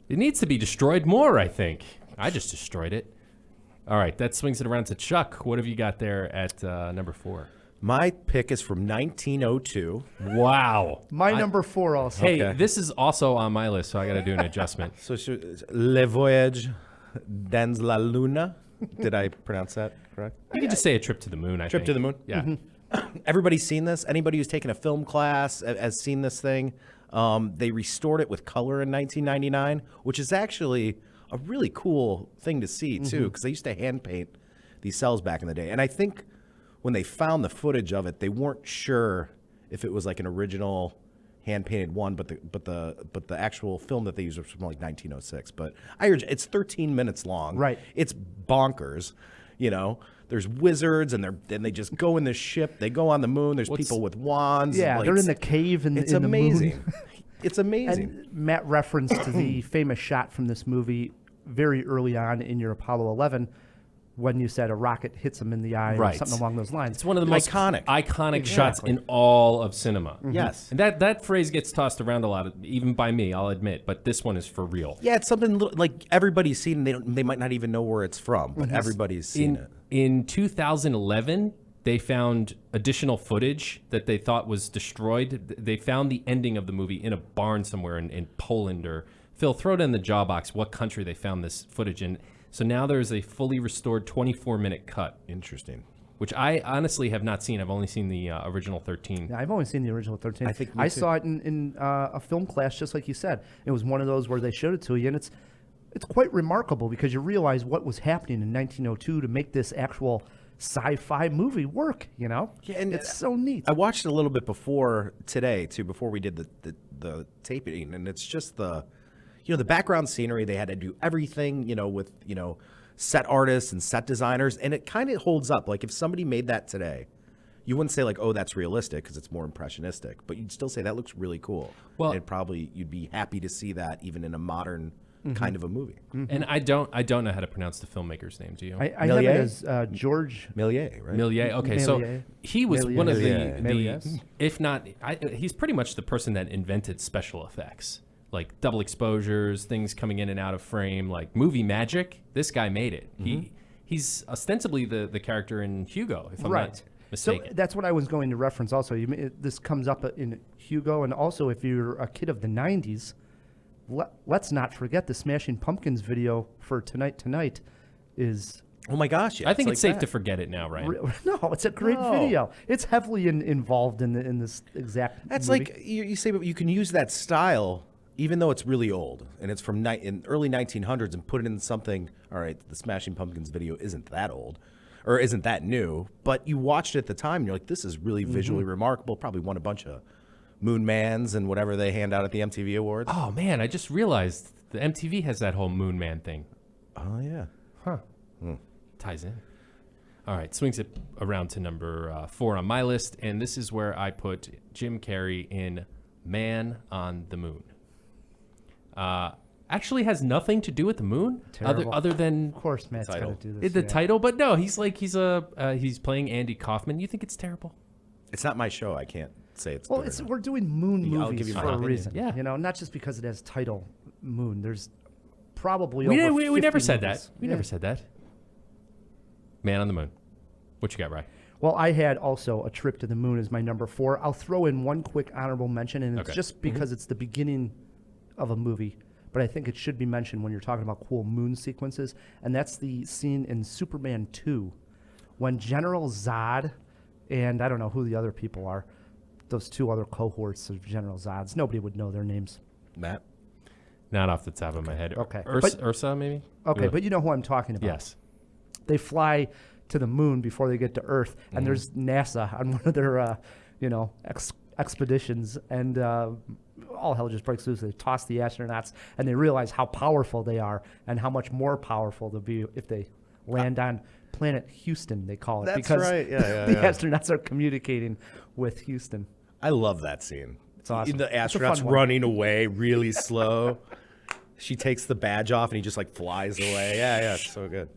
It needs to be destroyed more, I think. I just destroyed it. All right, that swings it around to Chuck. What have you got there at number 4? My pick is from 1902. Wow. My number 4 also. Hey, Okay. this is also on my list, so I got to do an adjustment. So Le Voyage dans la Luna. Did I pronounce that correct? You can just say a trip to the moon, I think. Trip to the moon? Yeah. Everybody's seen this. Anybody who's taken a film class has seen this thing. They restored it with color in 1999, which is actually a really cool thing to see, too, because they used to hand paint these cells back in the day. And I think when they found the footage of it, they weren't sure if it was like an original hand-painted one, but the actual film that they used was from like 1906. But I urge, it's 13 minutes long. Right. It's bonkers. You know, there's wizards, and they just go in this ship. They go on the moon. There's people with wands. Yeah, like, they're in the cave in It's the moon. amazing. It's amazing. And Matt referenced to the famous shot from this movie very early on in your Apollo 11 when you said a rocket hits him in the eye Right. or something along those lines. It's one of the most Iconic. shots in all of cinema. Yes. And that phrase gets tossed around a lot, even by me, I'll admit, but this one is for real. Yeah, it's something like everybody's seen. They might not even know where it's from, but everybody's seen it. In 2011, they found additional footage that they thought was destroyed. They found the ending of the movie in a barn somewhere in Poland or Phil, throw it in the jaw box what country they found this footage in. So now there's a fully restored 24-minute cut, Interesting. which I honestly have not seen. I've only seen the original 13. Yeah, I've only seen the original 13. I think I me too. saw it in a film class, just like you said. It was one of those where they showed it to you, and it's quite remarkable because you realize what was happening in 1902 to make this actual sci-fi movie work. You know, Yeah, and it's so neat. I watched it a little bit before today, too, before we did the taping, and it's just the background scenery. They had to do everything, with, set artists and set designers, and it kind of holds up. Like, if somebody made that today, you wouldn't say, like, oh, that's realistic, because it's more impressionistic, but you'd still say that looks really cool. Well- And you'd be happy to see that even in a modern kind of a movie. And I don't know how to pronounce the filmmaker's name, do you? I have it Méliès? as George. Méliès, right? Méliès. Okay, so Méliès. he was one of Méliès. the if not, he's pretty much the person that invented special effects, like double exposures, things coming in and out of frame, like movie magic. This guy made it. He's ostensibly the character in Hugo, if I'm not So mistaken. that's what I was going to reference also. This comes up in Hugo, and also if you're a kid of the 90s, let's not forget the Smashing Pumpkins video for Tonight is... Oh, my gosh, yeah. I think it's safe like to that. forget it now, right? No, it's a great video. It's heavily involved in this exact That's movie. like, you say, but you can use that style, even though it's really old, and it's from in early 1900s, and put it in something, all right, the Smashing Pumpkins video isn't that old, or isn't that new, but you watched it at the time, and you're like, this is really visually remarkable, probably won a bunch of Moon Mans and whatever they hand out at the MTV Awards. Oh man, I just realized the MTV has that whole Moon Man thing. Oh, yeah. Huh. Ties in. All right, swings it around to number 4 on my list, and this is where I put Jim Carrey in Man on the Moon. Actually has nothing to do with the moon, Terrible. other than Of course, Matt's got to title. do this. the yeah. title. But no, he's playing Andy Kaufman. You think it's terrible? It's not my show. I can't say it's Well, good or not. we're doing moon Yeah, I'll movies give you my for a opinion. reason. Yeah. Not just because it has title Moon. There's probably We over never 50 said movies. that. We Yeah. never said that. Man on the Moon. What you got, Ryan? Well, I had also A Trip to the Moon as my number 4. I'll throw in one quick honorable mention, and it's Okay. just because it's the beginning of a movie, but I think it should be mentioned when you're talking about cool moon sequences, and that's the scene in Superman 2 when General Zod, and I don't know who the other people are, those 2 other cohorts of General Zods, nobody would know their names. Matt? Not off the top of my head. Okay. Ursa, maybe? Okay, but you know who I'm talking about. Yes. They fly to the moon before they get to Earth, and there's NASA on one of their, expeditions, and all hell just breaks loose. They toss the astronauts, and they realize how powerful they are, and how much more powerful they'll be if they land on planet Houston. They call it That's because right. Yeah, the astronauts are communicating with Houston. I love that scene. It's awesome. The It's a fun astronauts one. running away really slow. She takes the badge off and he just like flies away. Yeah, it's so good.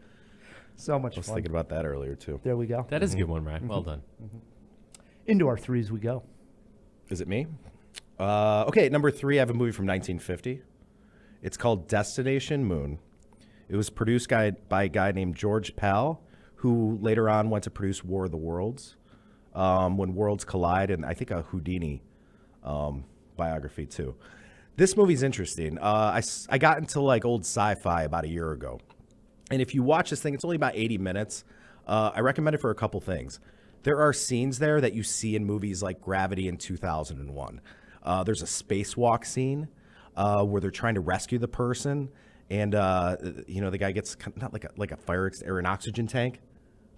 So much I was fun. thinking about that earlier too. There we go. That is a good one, Ryan. Well done. Into our threes we go. Is it me? Okay, at number 3, I have a movie from 1950. It's called Destination Moon. It was produced by a guy named George Pell, who later on went to produce War of the Worlds, When Worlds Collide, and I think a Houdini biography too. This movie's interesting. I got into like old sci-fi about a year ago. And if you watch this thing, it's only about 80 minutes. I recommend it for a couple things. There are scenes there that you see in movies like Gravity in 2001. There's a spacewalk scene where they're trying to rescue the person. And, the guy gets not like a fire or an oxygen tank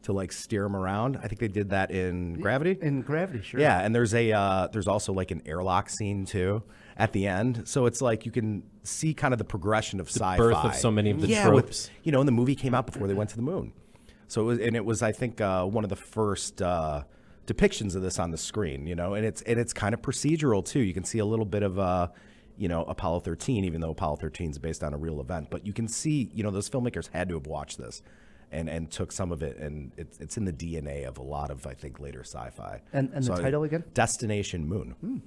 to like steer him around. I think they did that in Gravity. In Gravity, sure. Yeah, and there's also like an airlock scene too at the end. So it's like you can see kind of the progression of sci-fi. Birth of so many of the tropes. And the movie came out before they went to the moon. So it was I think one of the first depictions of this on the screen. And it's kind of procedural too. You can see a little bit of Apollo 13, even though Apollo 13 is based on a real event. But you can see those filmmakers had to have watched this. And took some of it, and it's in the DNA of a lot of, I think, later sci-fi. And the title again? Destination Moon.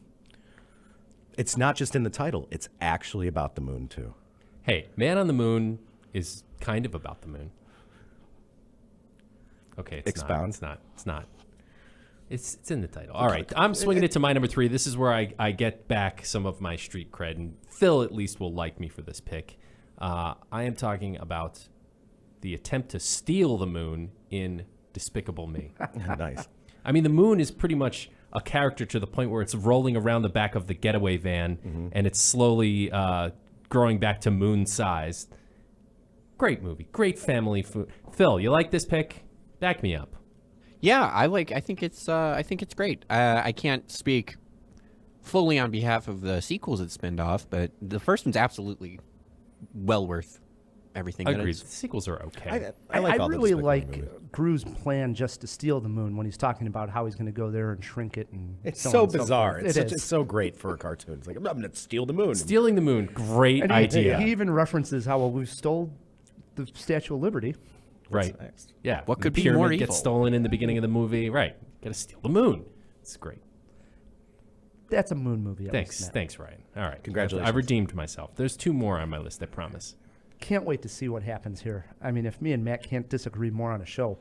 It's not just in the title. It's actually about the moon, too. Hey, Man on the Moon is kind of about the moon. Okay, it's Expound. not. It's not. It's in the title. All right, I'm swinging it to my number 3. This is where I get back some of my street cred, and Phil at least will like me for this pick. I am talking about the attempt to steal the moon in Despicable Me. Nice. I mean, the moon is pretty much a character to the point where it's rolling around the back of the getaway van, and it's slowly growing back to moon size. Great movie. Great family food. Phil, you like this pick? Back me up. Yeah, I think it's great. I can't speak fully on behalf of the sequels it spinned off, but the first one's absolutely well worth everything. Agreed. The sequels are okay. I like all the really Despicable like movies. Gru's plan just to steal the moon when he's talking about how he's going to go there and shrink it. And It's so so on and so bizarre. forth. It's so great for a cartoon. It's like, I'm going to steal the moon. Stealing the moon, great And idea. He even references how we stole the Statue of Liberty. Right. next? Yeah. What the could be pyramid more gets evil? stolen in the beginning of the movie. Right. Got to steal the moon. It's great. That's a moon movie. at least, Matt. Thanks, Ryan. All right. Congratulations. I redeemed myself. There's 2 more on my list, I promise. Can't wait to see what happens here. I mean, if me and Matt can't disagree more on a show,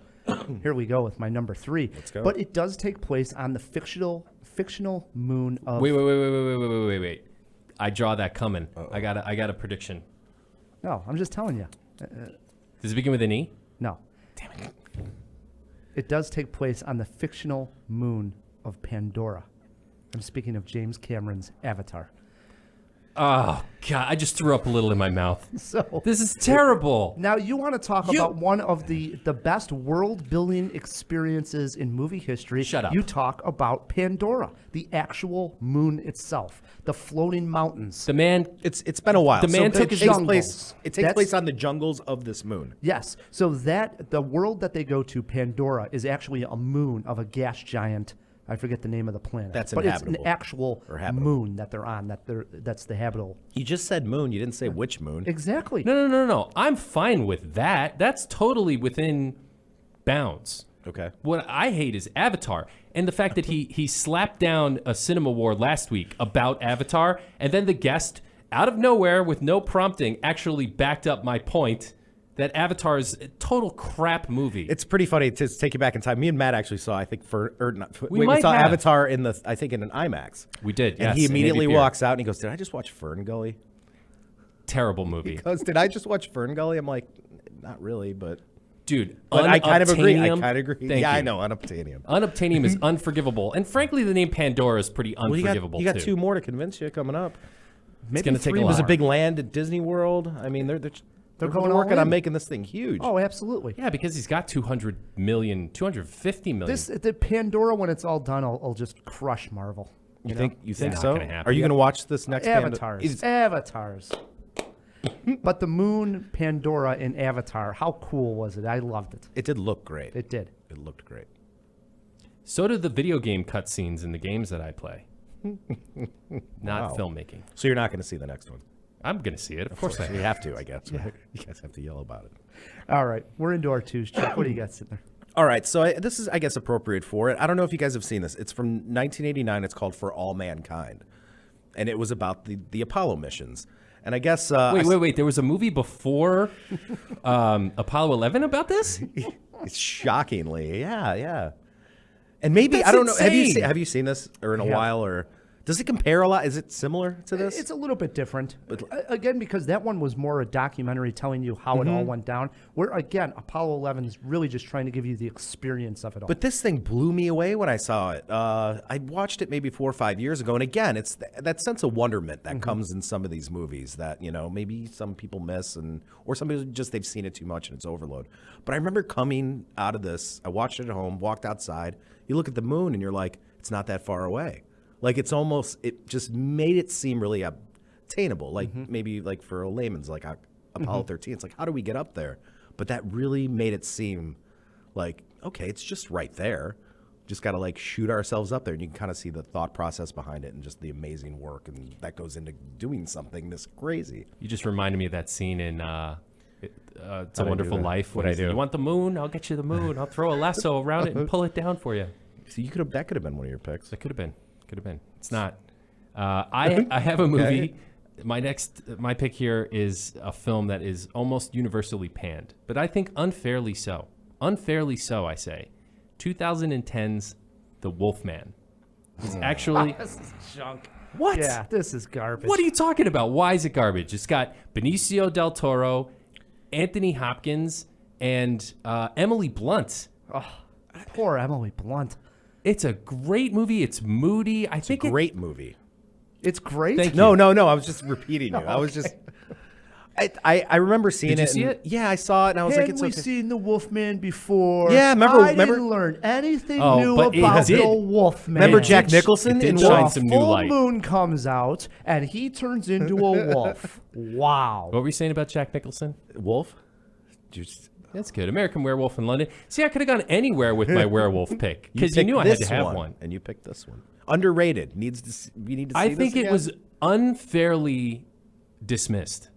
here we go with my number 3. Let's go. But it does take place on the fictional moon of. Wait. I draw that coming. I got a prediction. No, I'm just telling you. Does it begin with an E? No. Damn it. It does take place on the fictional moon of Pandora. I'm speaking of James Cameron's Avatar. Oh, God. I just threw up a little in my mouth. So This is terrible. now you want to talk about one of the best world-building experiences in movie history. Shut up. You talk about Pandora, the actual moon itself, the floating mountains. The man. It's been a while. The man So took his jungles. It takes place on the jungles of this moon. Yes. So that the world that they go to, Pandora, is actually a moon of a gas giant. I forget the name of the planet. That's but it's inhabitable. an actual Or habitable. moon that they're on. That's the habitable. You just said moon. You didn't say which moon. Exactly. No. I'm fine with that. That's totally within bounds. Okay. What I hate is Avatar, and the fact that he slapped down a Cinemajaw last week about Avatar, and then the guest, out of nowhere with no prompting, actually backed up my point that Avatar is a total crap movie. It's pretty funny to take you back in time. Me and Matt actually saw, I think, we might saw have. Avatar in an IMAX. We did, And yes, he in immediately AVP. walks out and he goes, "Did I just watch Fern Gully?" Terrible movie. He goes, "Did I just watch Fern Gully?" I'm like, "Not really, but." Dude, But I kind of agree. I Unobtainium- kind of agree. Thank Yeah, I you. know. Unobtainium. Unobtainium is unforgivable. And frankly, the name Pandora is pretty Well, unforgivable, you got too. 2 more to convince you coming up. It's going to take a lot. There's a big land at Disney World. I mean, they're going all working on in. making this thing huge. Oh, absolutely. Yeah, because he's got 200 million, 250 million. The Pandora, when it's all done, will just crush Marvel. You think It's so? not gonna happen. Are you going to watch this next Avatars. Avatars. But the Moon, Pandora, and Avatar, how cool was it? I loved it. It did look great. It did. It looked great. So do the video game cutscenes in the games that I play. Not Wow. filmmaking. So you're not going to see the next one? I'm going to see it. Of course I am. You have to, I guess. Right? You guys have to yell about it. All right. We're into our twos. Chuck, what do you got sitting there? All right, so this is, I guess, appropriate for it. I don't know if you guys have seen this. It's from 1989. It's called For All Mankind, and it was about the Apollo missions. And I guess Wait. There was a movie before Apollo 11 about this? It's shockingly, yeah. And maybe That's I don't know. insane. Have you seen this or in a Yeah. while or does it compare a lot? Is it similar to this? It's a little bit different. Again, because that one was more a documentary telling you how it all went down. Where, again, Apollo 11 is really just trying to give you the experience of it all. But this thing blew me away when I saw it. I watched it maybe 4 or 5 years ago, and again, it's that sense of wonderment that comes in some of these movies that maybe some people miss, or some people just they've seen it too much and it's overload. But I remember coming out of this. I watched it at home, walked outside. You look at the moon, and you're like, it's not that far away. Like it just made it seem really attainable. Like maybe like for a layman's like Apollo 13, it's like, how do we get up there? But that really made it seem like, okay, it's just right there. Just got to like shoot ourselves up there. And you can kind of see the thought process behind it and just the amazing work. And that goes into doing something this crazy. You just reminded me of that scene in It's a do Wonderful that? Life. What'd I do? You want the moon? I'll get you the moon. I'll throw a lasso around it and pull it down for you. So that could have been one of your picks. That could have been. It's not. I have a movie. My pick here is a film that is almost universally panned, but I think unfairly so. Unfairly so, I say. 2010's The Wolfman. It's actually. This is junk. What? Yeah, this is garbage. What are you talking about? Why is it garbage? It's got Benicio del Toro, Anthony Hopkins, and Emily Blunt. Poor Emily Blunt. It's a great movie. It's moody. It's a great movie. It's great. Thank you. No. I was just repeating you. I was just. I remember seeing Did you it. see it? Yeah, I saw it, and I was like, Had it's we okay. seen the Wolfman before? Yeah, remember- I remember- didn't learn anything Oh, new but it about did. the Wolfman. Remember Jack Nicholson it did in shine Wolf? some new Full light. moon comes out and he turns into a wolf. Wow. What were you saying about Jack Nicholson? Wolf? Just, That's good. American Werewolf in London. See, I could have gone anywhere with my werewolf pick because you picked knew I had this to have one. and you picked this one. Underrated. We need to see I this think it again? was unfairly dismissed.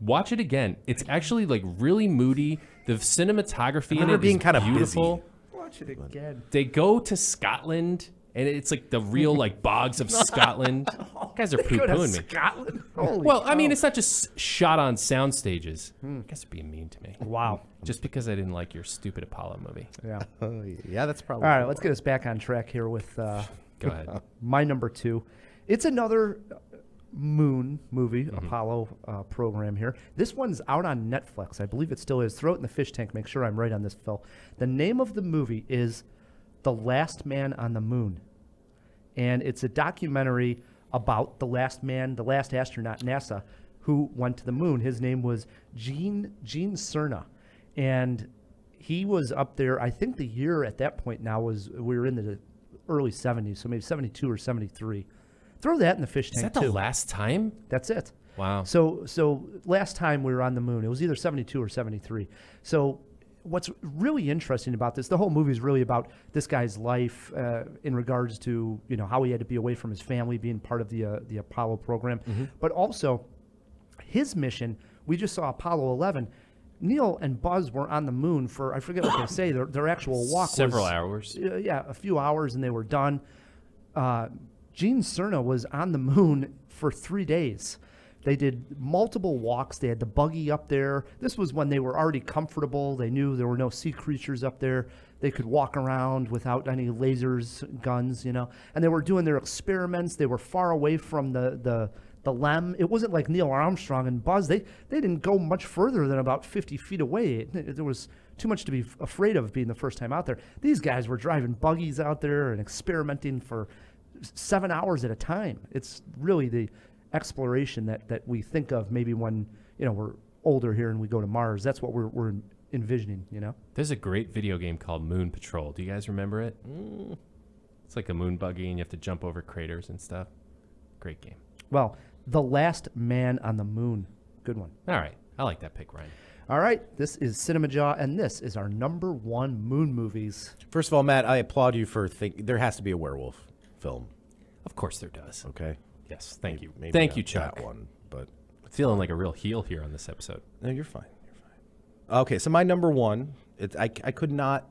Watch it again. It's actually like really moody. The cinematography in remember it being is kinda beautiful. busy. Watch it again. They go to Scotland, and it's like the real like bogs of Scotland. You guys are Go to poo-pooing me. Scotland. Holy Well, I mean, cow. it's not just shot on sound stages. You guys are being mean to me. Wow. Just because I didn't like your stupid Apollo movie. Yeah. Yeah, that's probably. All right, let's get us back on track here with Go ahead. my number 2. It's another Moon movie, Apollo program here. This one's out on Netflix. I believe it still is. Throw it in the fish tank. Make sure I'm right on this, Phil. The name of the movie is The Last Man on the Moon. And it's a documentary about the last man, the last astronaut, NASA, who went to the moon. His name was Gene Cerna. And he was up there, I think the year at that point now was, we were in the early 70s, so maybe 72 or 73. Throw that in the fish Is tank that the too. last time? That's it. Wow. So last time we were on the moon, it was either 72 or 73. So what's really interesting about this, the whole movie is really about this guy's life in regards to, how he had to be away from his family, being part of the Apollo program. But also his mission, we just saw Apollo 11. Neil and Buzz were on the moon for, I forget what they say, their actual walk Several was hours. yeah, a few hours, and they were done. Gene Cerna was on the moon for 3 days. They did multiple walks. They had the buggy up there. This was when they were already comfortable. They knew there were no sea creatures up there. They could walk around without any lasers, guns, And they were doing their experiments. They were far away from the LEM. It wasn't like Neil Armstrong and Buzz. They didn't go much further than about 50 feet away. There was too much to be afraid of being the first time out there. These guys were driving buggies out there and experimenting for 7 hours at a time. It's really the exploration that we think of maybe when, we're older here and we go to Mars. That's what we're envisioning, There's a great video game called Moon Patrol. Do you guys remember it? It's like a moon buggy, and you have to jump over craters and stuff. Great game. Well, The Last Man on the Moon. Good one. All right. I like that pick, Ryan. All right. This is Cinemajaw, and this is our number 1 Moon movies. First of all, Matt, I applaud you for thinking there has to be a werewolf film. Of course there does. Okay. Yes. Thank you. Maybe Thank you, not Chuck. that one, but Feeling like a real heel here on this episode. no, you're fine. You're fine. Okay, so my number 1, I could not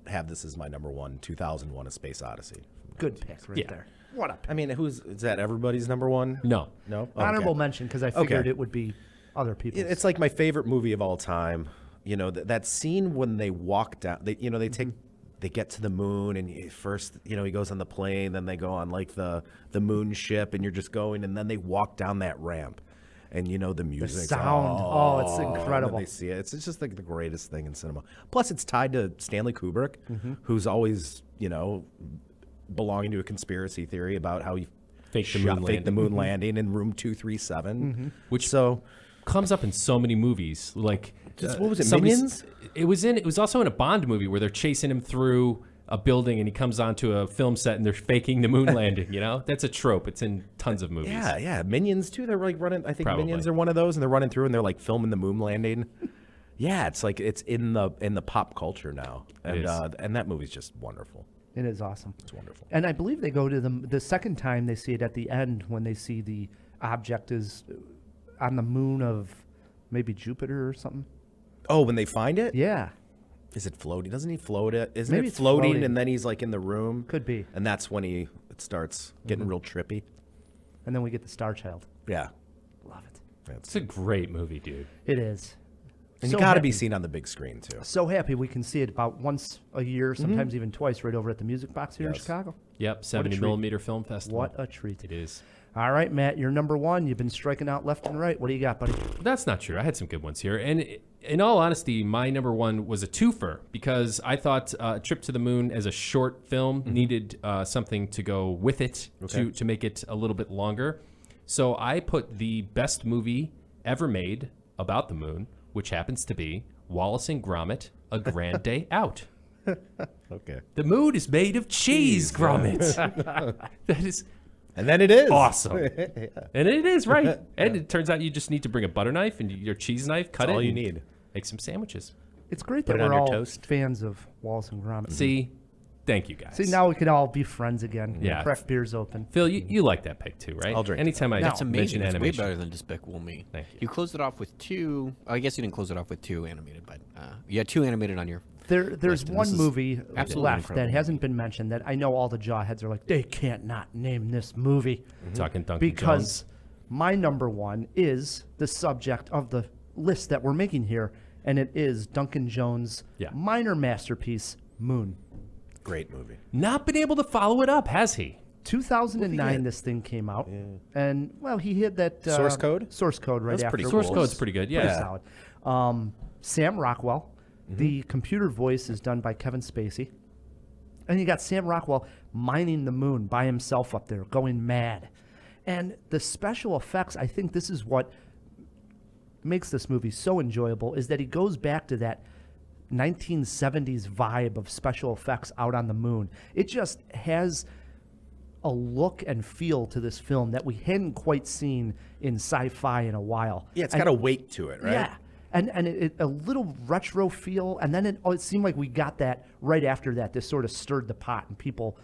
have this as my number 1. 2001: A Space Odyssey. Good pick right there. What a pick. I mean, is that everybody's number 1? No. No. Honorable mention because I figured Okay. it would be other people. It's like my favorite movie of all time. That scene when they walk down. They get to the moon, and first, he goes on the plane, then they go on like the moon ship, and you're just going, and then they walk down that ramp, and the music, sound. It's incredible. They see it. It's just like the greatest thing in cinema. Plus, it's tied to Stanley Kubrick, who's always, belonging to a conspiracy theory about how he Faked the moon landing. in room 237, Which so comes up in so many movies. Like, what was it, somebody's- Minions? It was also in a Bond movie where they're chasing him through a building and he comes onto a film set and they're faking the moon landing, That's a trope. It's in tons of movies. Yeah, Minions too. They're like running. I think Probably. Minions are one of those, and they're running through and they're like filming the moon landing. Yeah, it's like it's in the pop culture now, It is. and that movie's just wonderful. It is awesome. It's wonderful. And I believe they go to the second time they see it at the end when they see the object is on the moon of maybe Jupiter or something. Oh, when they find it, Yeah, is it floating? Doesn't he float it? Isn't Maybe it it's floating, floating. and then he's like in the room? could be. And that's when it starts getting real trippy. And then we get the Star Child. Yeah, Love it. It's a great movie, dude. It is. and So you got to happy. be seen on the big screen too. So happy we can see it about once a year, sometimes even twice, right over at the Music Box here in Yes. Chicago. Yep, 70 treat. millimeter film festival. What a treat. It is. All right, Matt, you're number 1. You've been striking out left and right. What do you got, buddy? That's not true. I had some good ones here. And in all honesty, my number 1 was a twofer because I thought Trip to the Moon as a short film needed something to go with it to make it a little bit longer. So I put the best movie ever made about the moon, which happens to be Wallace and Gromit, A Grand Day Out. Okay, The moon is made of cheese, Gromit. That is and then it is awesome. And it is, right. And it turns out you just need to bring a butter knife and your cheese knife, cut That's it. all you and need. Make some sandwiches. It's great Put that it on we're your all toast. fans of Wallace and Gromit. See, thank you guys. See, now we can all be friends again. Yeah. Crack beers open. Phil, you like that pick too, right? I'll drink Anytime I That's amazing. mention It's way animation. better than Despicable Me. Thank you. You closed it off with 2. I guess you didn't close it off with 2 animated, but you had 2 animated on your. There's list, and one this is movie absolutely left incredible. that hasn't been mentioned that I know all the JawHeads are like, they can't not name this movie. Talking Duncan Because Jones. my number 1 is the subject of the list that we're making here, and it is Duncan Jones' Yeah. minor masterpiece, Moon. Great movie. Not been able to follow it up, has he? 2009, this thing came out, and well, he hit that Source code? Source code right That's after. pretty Source cool. code's pretty good. Pretty Yeah. solid. Sam Rockwell. The computer voice is done by Kevin Spacey. And you got Sam Rockwell mining the moon by himself up there, going mad. And the special effects, I think this is what makes this movie so enjoyable, is that he goes back to that 1970s vibe of special effects out on the moon. It just has a look and feel to this film that we hadn't quite seen in sci-fi in a while. Yeah, it's And- got a weight to it, right? yeah, and it a little retro feel, and then it seemed like we got that right after that. This sort of stirred the pot, and people,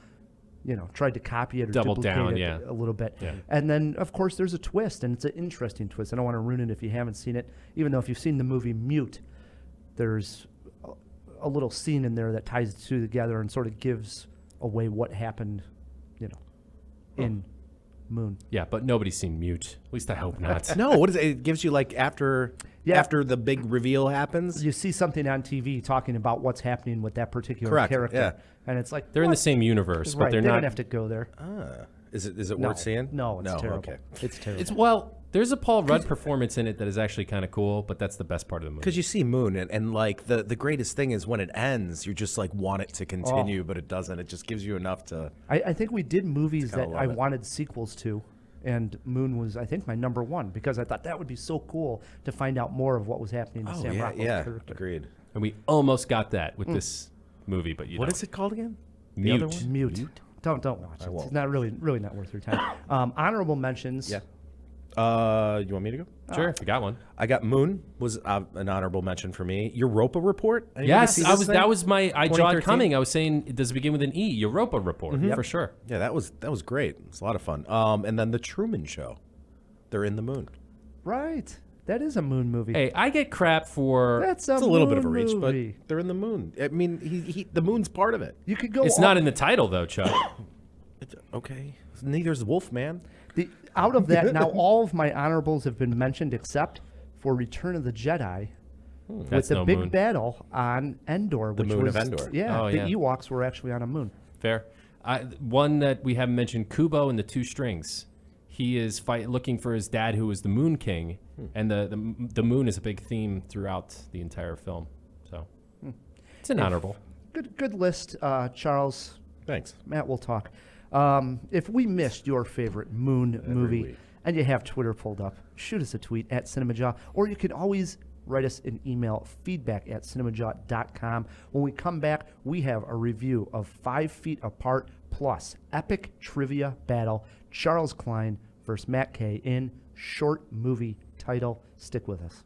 tried to copy it or Doubled duplicate down, it yeah. a little bit. Yeah. And then, of course, there's a twist, and it's an interesting twist. I don't want to ruin it if you haven't seen it, even though if you've seen the movie Mute, there's a little scene in there that ties the two together and sort of gives away what happened, in Moon. Yeah, but nobody's seen Mute. At least I hope not. No, what is it? It gives you like after the big reveal happens. You see something on TV talking about what's happening with that particular Correct, character, yeah. and it's like They're in the what? same universe, but Right, they're they not. don't have to go there. Is it No. worth seeing? No, it's terrible. Okay. It's terrible. It's there's a Paul Rudd performance in it that is actually kind of cool, but that's the best part of the movie. Because you see Moon, and like the greatest thing is when it ends, you just like want it to continue, but it doesn't. It just gives you enough to. I think we did movies kinda that love I it. wanted sequels to, and Moon was, I think, my number one because I thought that would be so cool to find out more of what was happening to Sam Rockwell's character. Agreed. And we almost got that with this movie, but you What know. is it called again? Mute. Mute. Don't watch it. won't. It's not really not worth your time. Honorable mentions. Yeah. You want me to go? Sure, if you got one. I got Moon was an honorable mention for me. Europa Report. Anybody Yes, see I this was. thing? That was my. I jaw it 2013? coming. I was saying, does it begin with an E? Europa Report, for sure. Yeah, that was great. It's a lot of fun. And then the Truman Show. They're in the moon. Right. That is a Moon movie. Hey, I get crap for. That's It's a little bit of a Moon reach, movie. but they're in the moon. I mean, the moon's part of it. You could go. It's all- not in the title though, Chuck. Okay. Neither's Wolfman. Out of that, now all of my honorables have been mentioned except for Return of the Jedi. With That's the no big moon. battle on Endor, which moon was of Endor. Yeah, Oh, the yeah. Ewoks were actually on a moon. Fair. One that we haven't mentioned, Kubo and the Two Strings. He is looking for his dad, who was the Moon King, and the moon is a big theme throughout the entire film. So it's an honorable. Good list, Charles. Thanks. Matt, we'll talk. If we missed your favorite Moon movie week. and you have Twitter pulled up, shoot us a tweet at Cinemajaw, or you can always write us an email, feedback@cinemajaw.com. When we come back, we have a review of 5 Feet Apart plus epic trivia battle, Charles Klein versus Matt Kay in short movie title. Stick with us.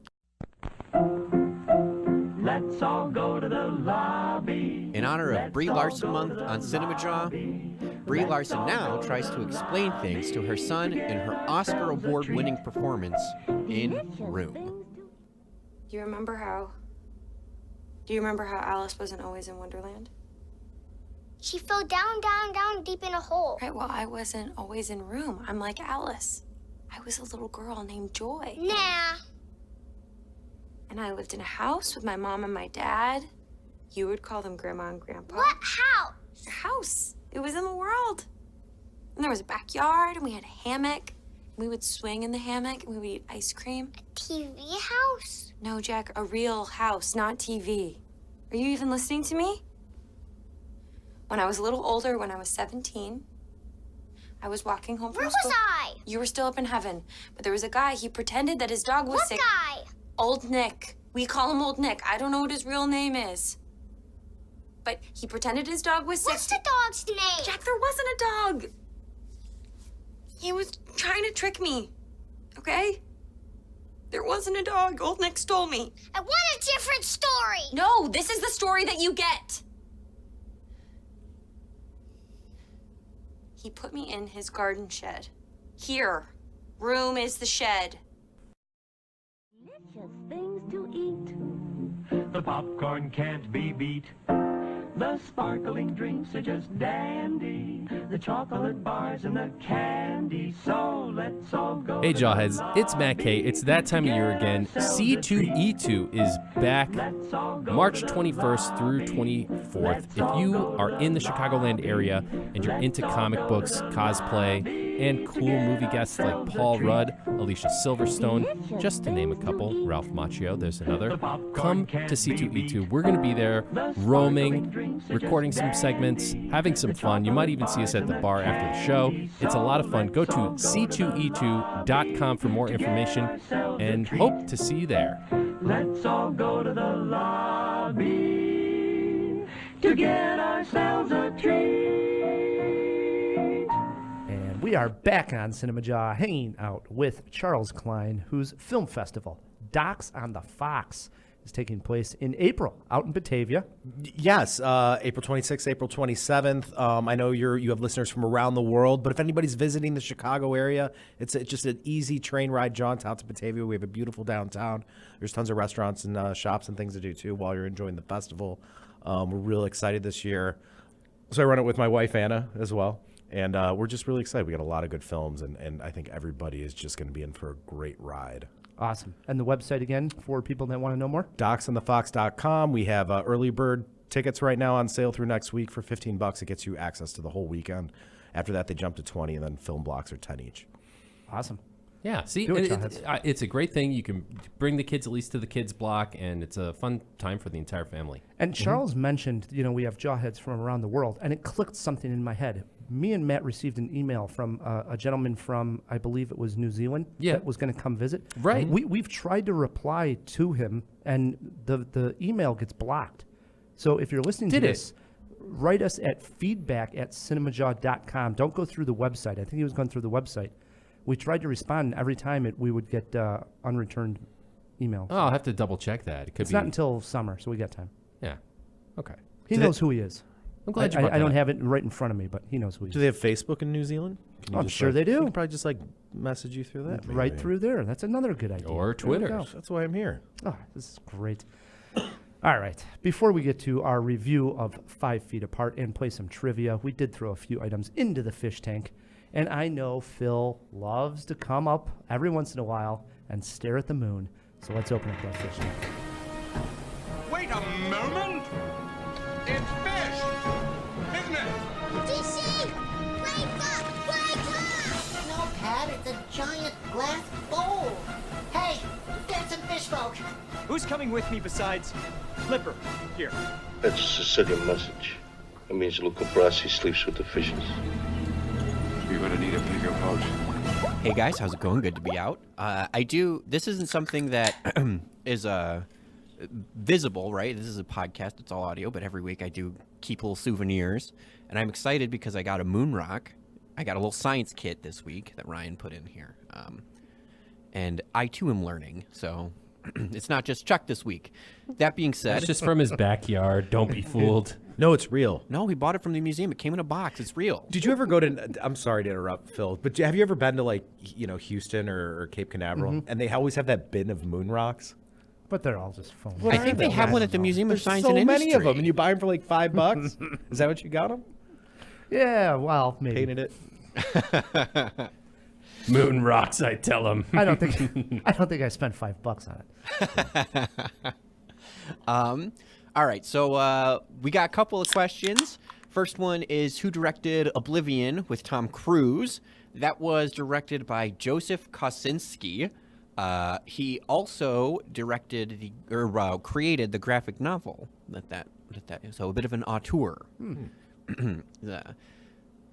Let's all go to the lobby. In honor of Brie Larson Month on Cinemajaw, Brie Larson now tries to explain things to her son in her Oscar award-winning performance in Room. Do you remember how Alice wasn't always in Wonderland? She fell down, down, down deep in a hole. Right, well, I wasn't always in Room. I'm like Alice. I was a little girl named Joy. Nah. And I lived in a house with my mom and my dad. You would call them Grandma and Grandpa. What house? A house. It was in the world. And there was a backyard, and we had a hammock. We would swing in the hammock, and we would eat ice cream. TV house? No, Jack, a real house, not TV. Are you even listening to me? When I was a little older, when I was 17, I was walking home from Where school. was I? You were still up in heaven. But there was a guy, he pretended that his dog was What sick. guy? Old Nick. We call him Old Nick. I don't know what his real name is. But he pretended his dog was sick. What's the dog's name? Jack, there wasn't a dog. He was trying to trick me. Okay? There wasn't a dog. Old Nick stole me. I want a different story. No, this is the story that you get. He put me in his garden shed. Here. Room is the shed. Delicious things to eat. The popcorn can't be beat. The sparkling drinks are just dandy. The chocolate bars and the candy. So let's all go. Hey, to the Jawheads, it's Matt K. It's that time of year again. C2E2 is back Let's all go March to the 21st through 24th. If you are in the Chicagoland area and you're into comic books, cosplay, and cool movie guests like Paul Rudd, Alicia Silverstone, just to name a couple, Ralph Macchio, there's another, come to C2E2. We're going to be there roaming, recording some segments, having some fun. You might even see us at the bar after the show. It's a lot of fun. Go to c2e2.com for more information and hope to see you there. Let's all go to the lobby to get ourselves a treat. And we are back on Cinemajaw, hanging out with Charles Klein, whose film festival, Docs on the Fox, is taking place in April out in Batavia. Yes, April 26th, April 27th. I know you have listeners from around the world, but if anybody's visiting the Chicago area, it's just an easy train ride jaunt out to Batavia. We have a beautiful downtown. There's tons of restaurants and shops and things to do, too, while you're enjoying the festival. We're real excited this year. So I run it with my wife, Anna, as well. And we're just really excited. We got a lot of good films, and I think everybody is just going to be in for a great ride. Awesome. And the website again for people that want to know more? DocsOnTheFox.com. We have early bird tickets right now on sale through next week for $15. It gets you access to the whole weekend. After that, they jump to 20, and then film blocks are 10 each. Awesome. Yeah, see, Do it, and Jawheads. it's a great thing. You can bring the kids at least to the kids block, and it's a fun time for the entire family. And Charles mentioned, we have Jawheads from around the world, and it clicked something in my head. me and Matt received an email from a gentleman from, I believe it was New Zealand, that was going to come visit. Right. We've tried to reply to him, and the email gets blocked. So if you're listening to this, write us at feedback@cinemajaw.com. Don't go through the website. I think he was going through the website. We tried to respond, and every time we would get unreturned emails. Oh, I'll have to double check that. It could It's be not until summer, so we got time. Yeah. Okay. He knows who he is. I'm glad you brought I don't that up. have it right in front of me, but he knows who he is. Do they have Facebook in New Zealand? I'm sure they do. They can probably just like message you through that. Right maybe. through there. That's another good idea. Or There we Twitter. go. That's why I'm here. Oh, this is great. All right. Before we get to our review of 5 Feet Apart and play some trivia, we did throw a few items into the fish tank. And I know Phil loves to come up every once in a while and stare at the moon. So let's open up that fish tank. Wait a moment! It's fish! Isn't it? DC! Wake up! Wake up! No, Pat, it's a giant glass bowl. Hey, get some fish folk. Who's coming with me besides Flipper? Here. That's a Sicilian message. It means Luca Brasi sleeps with the fishes. You're gonna need a bigger boat. Hey guys, how's it going? Good to be out. This isn't something that is visible, right? This is a podcast, it's all audio, but every week I do keep little souvenirs. And I'm excited because I got a moon rock. I got a little science kit this week that Ryan put in here. And I too am learning, so it's not just Chuck this week. That being said... It's just from his backyard. Don't be fooled. No, it's real. No, he bought it from the museum. It came in a box. It's real. Did you ever go to? I'm sorry to interrupt, Phil, but have you ever been to like Houston or Cape Canaveral? And they always have that bin of moon rocks. But they're all just phony. I think they have one at the Museum of There's Science so and Industry. many of them, and you buy them for like $5. Is that what you got them? Yeah, well, maybe. Painted it. Moon rocks, I tell him. I don't think I spent $5 on it. All right, so we got a couple of questions. First one is, who directed Oblivion with Tom Cruise? That was directed by Joseph Kosinski. He also directed created the graphic novel that is. So a bit of an auteur.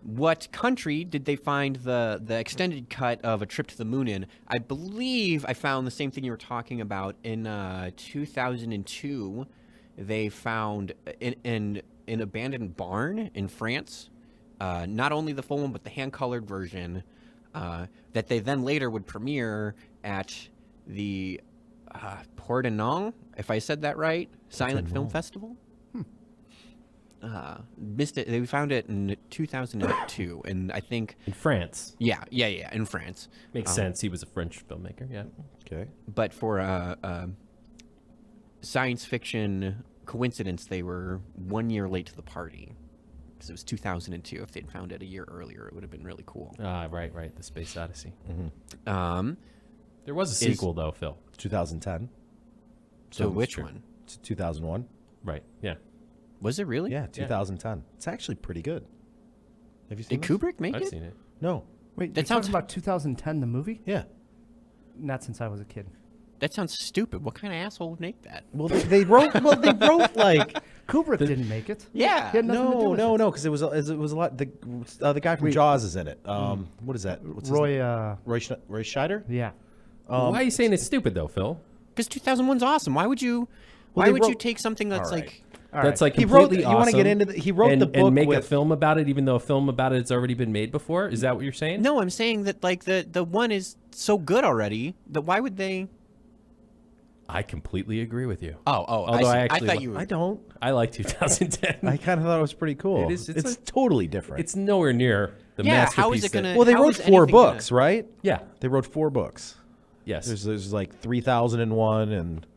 What country did they find the extended cut of A Trip to the Moon in? I believe I found the same thing you were talking about in 2002. They found in an abandoned barn in France, not only the full one, but the hand-colored version that they then later would premiere at the Pordenone, if I said that right, Silent Film Festival. Missed it. They found it in 2002, and I think... In France. Yeah, in France. Makes sense. He was a French filmmaker, yeah. Okay. But for science fiction coincidence, they were 1 year late to the party. Because it was 2002. If they'd found it a year earlier, it would have been really cool. Right. The Space Odyssey. Mm-hmm. There was a sequel, though, Phil. 2010. So which one? 2001. Right, yeah. Was it really? Yeah, 2010. It's actually pretty good. Have you seen Did this? Kubrick make I've it? seen it. No. Wait, That you're sounds- talking about 2010, the movie? Yeah. Not since I was a kid. That sounds stupid. What kind of asshole would make that? Well, they wrote. Well, they wrote like. Kubrick didn't make it. Yeah. He had nothing to do with it. No, because it was a lot. The guy from Jaws is in it. What is that? What's his name? Roy Scheider. Yeah. Why are you saying it's stupid, though, Phil? Because 2001's awesome. Why would you? Well, Why they would you wrote- take something that's All right. like? That's like He wrote. completely You want to awesome get into? He wrote the book and make with a film about it, even though a film about it has already been made before. Is that what you're saying? No, I'm saying that like the one is so good already that why would they? I completely agree with you. Although I actually thought you. I don't. I like 2010. I kind of thought it was pretty cool. It is- It's totally different. It's nowhere near the Yeah, masterpiece. how is it gonna- well, they how wrote is 4 anything gonna- books, right? Yeah. They wrote 4 books. Yes. There's like 3001, and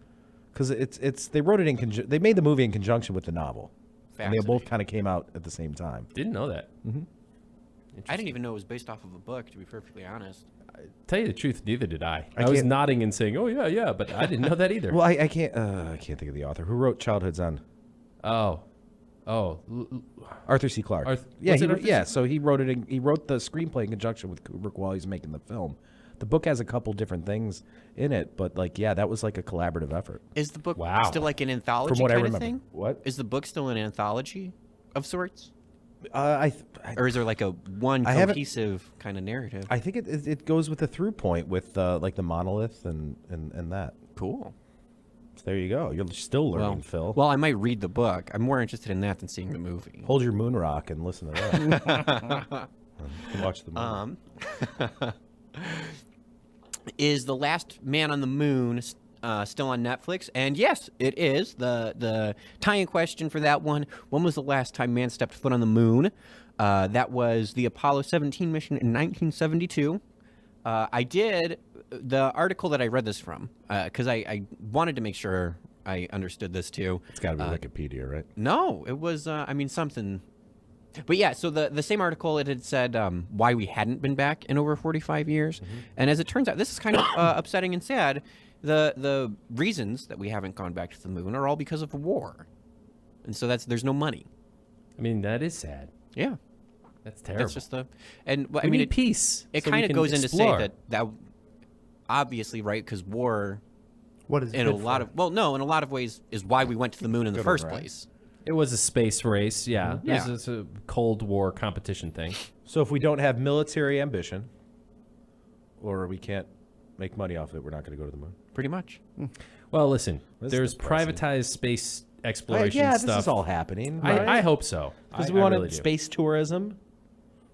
because they wrote it in they made the movie in conjunction with the novel, and they both kind of came out at the same time. Didn't know that. Mm-hmm. I didn't even know it was based off of a book. To be perfectly honest. Tell you the truth, neither did I. I was nodding and saying, "Oh yeah," but I didn't know that either. Well, I can't think of the author who wrote Childhood's End. Arthur C. Clarke. So he wrote it. He wrote the screenplay in conjunction with Kubrick while he's making the film. The book has a couple different things in it, but that was like a collaborative effort. Is the book Wow. still like an anthology From what I kind of remember. thing? What? Is the book still an anthology of sorts? Or is there like a one cohesive kind of narrative? I think it goes with the through point with like the monolith and that. Cool. So there you go. You're still learning, Phil. Well, I might read the book. I'm more interested in that than seeing the movie. Hold your moon rock and listen to that. Watch the movie. Is The Last Man on the Moon still on Netflix? And yes, it is. The tie-in question for that one: when was the last time man stepped foot on the moon? That was the Apollo 17 mission in 1972. I did the article that I read this from because I wanted to make sure I understood this too. It's got to be Wikipedia, right? No, it was. Something. But yeah, so the same article, it had said why we hadn't been back in over 45 years. And as it turns out, this is kind of upsetting and sad. The reasons that we haven't gone back to the moon are all because of war. And so there's no money. I mean, that is sad. Yeah. That's terrible. That's just we need peace. It so kind of goes explore. into say that obviously, right, because war what is in a lot of ways is why we went to the moon in the first place. It was a space race, yeah. Yeah. It's a Cold War competition thing. So if we don't have military ambition, or we can't make money off it, we're not going to go to the moon. Pretty much. Well, listen, That's there's depressing. privatized space exploration yeah, stuff. this is all happening. Right? I hope so. Because I we want really do. space tourism.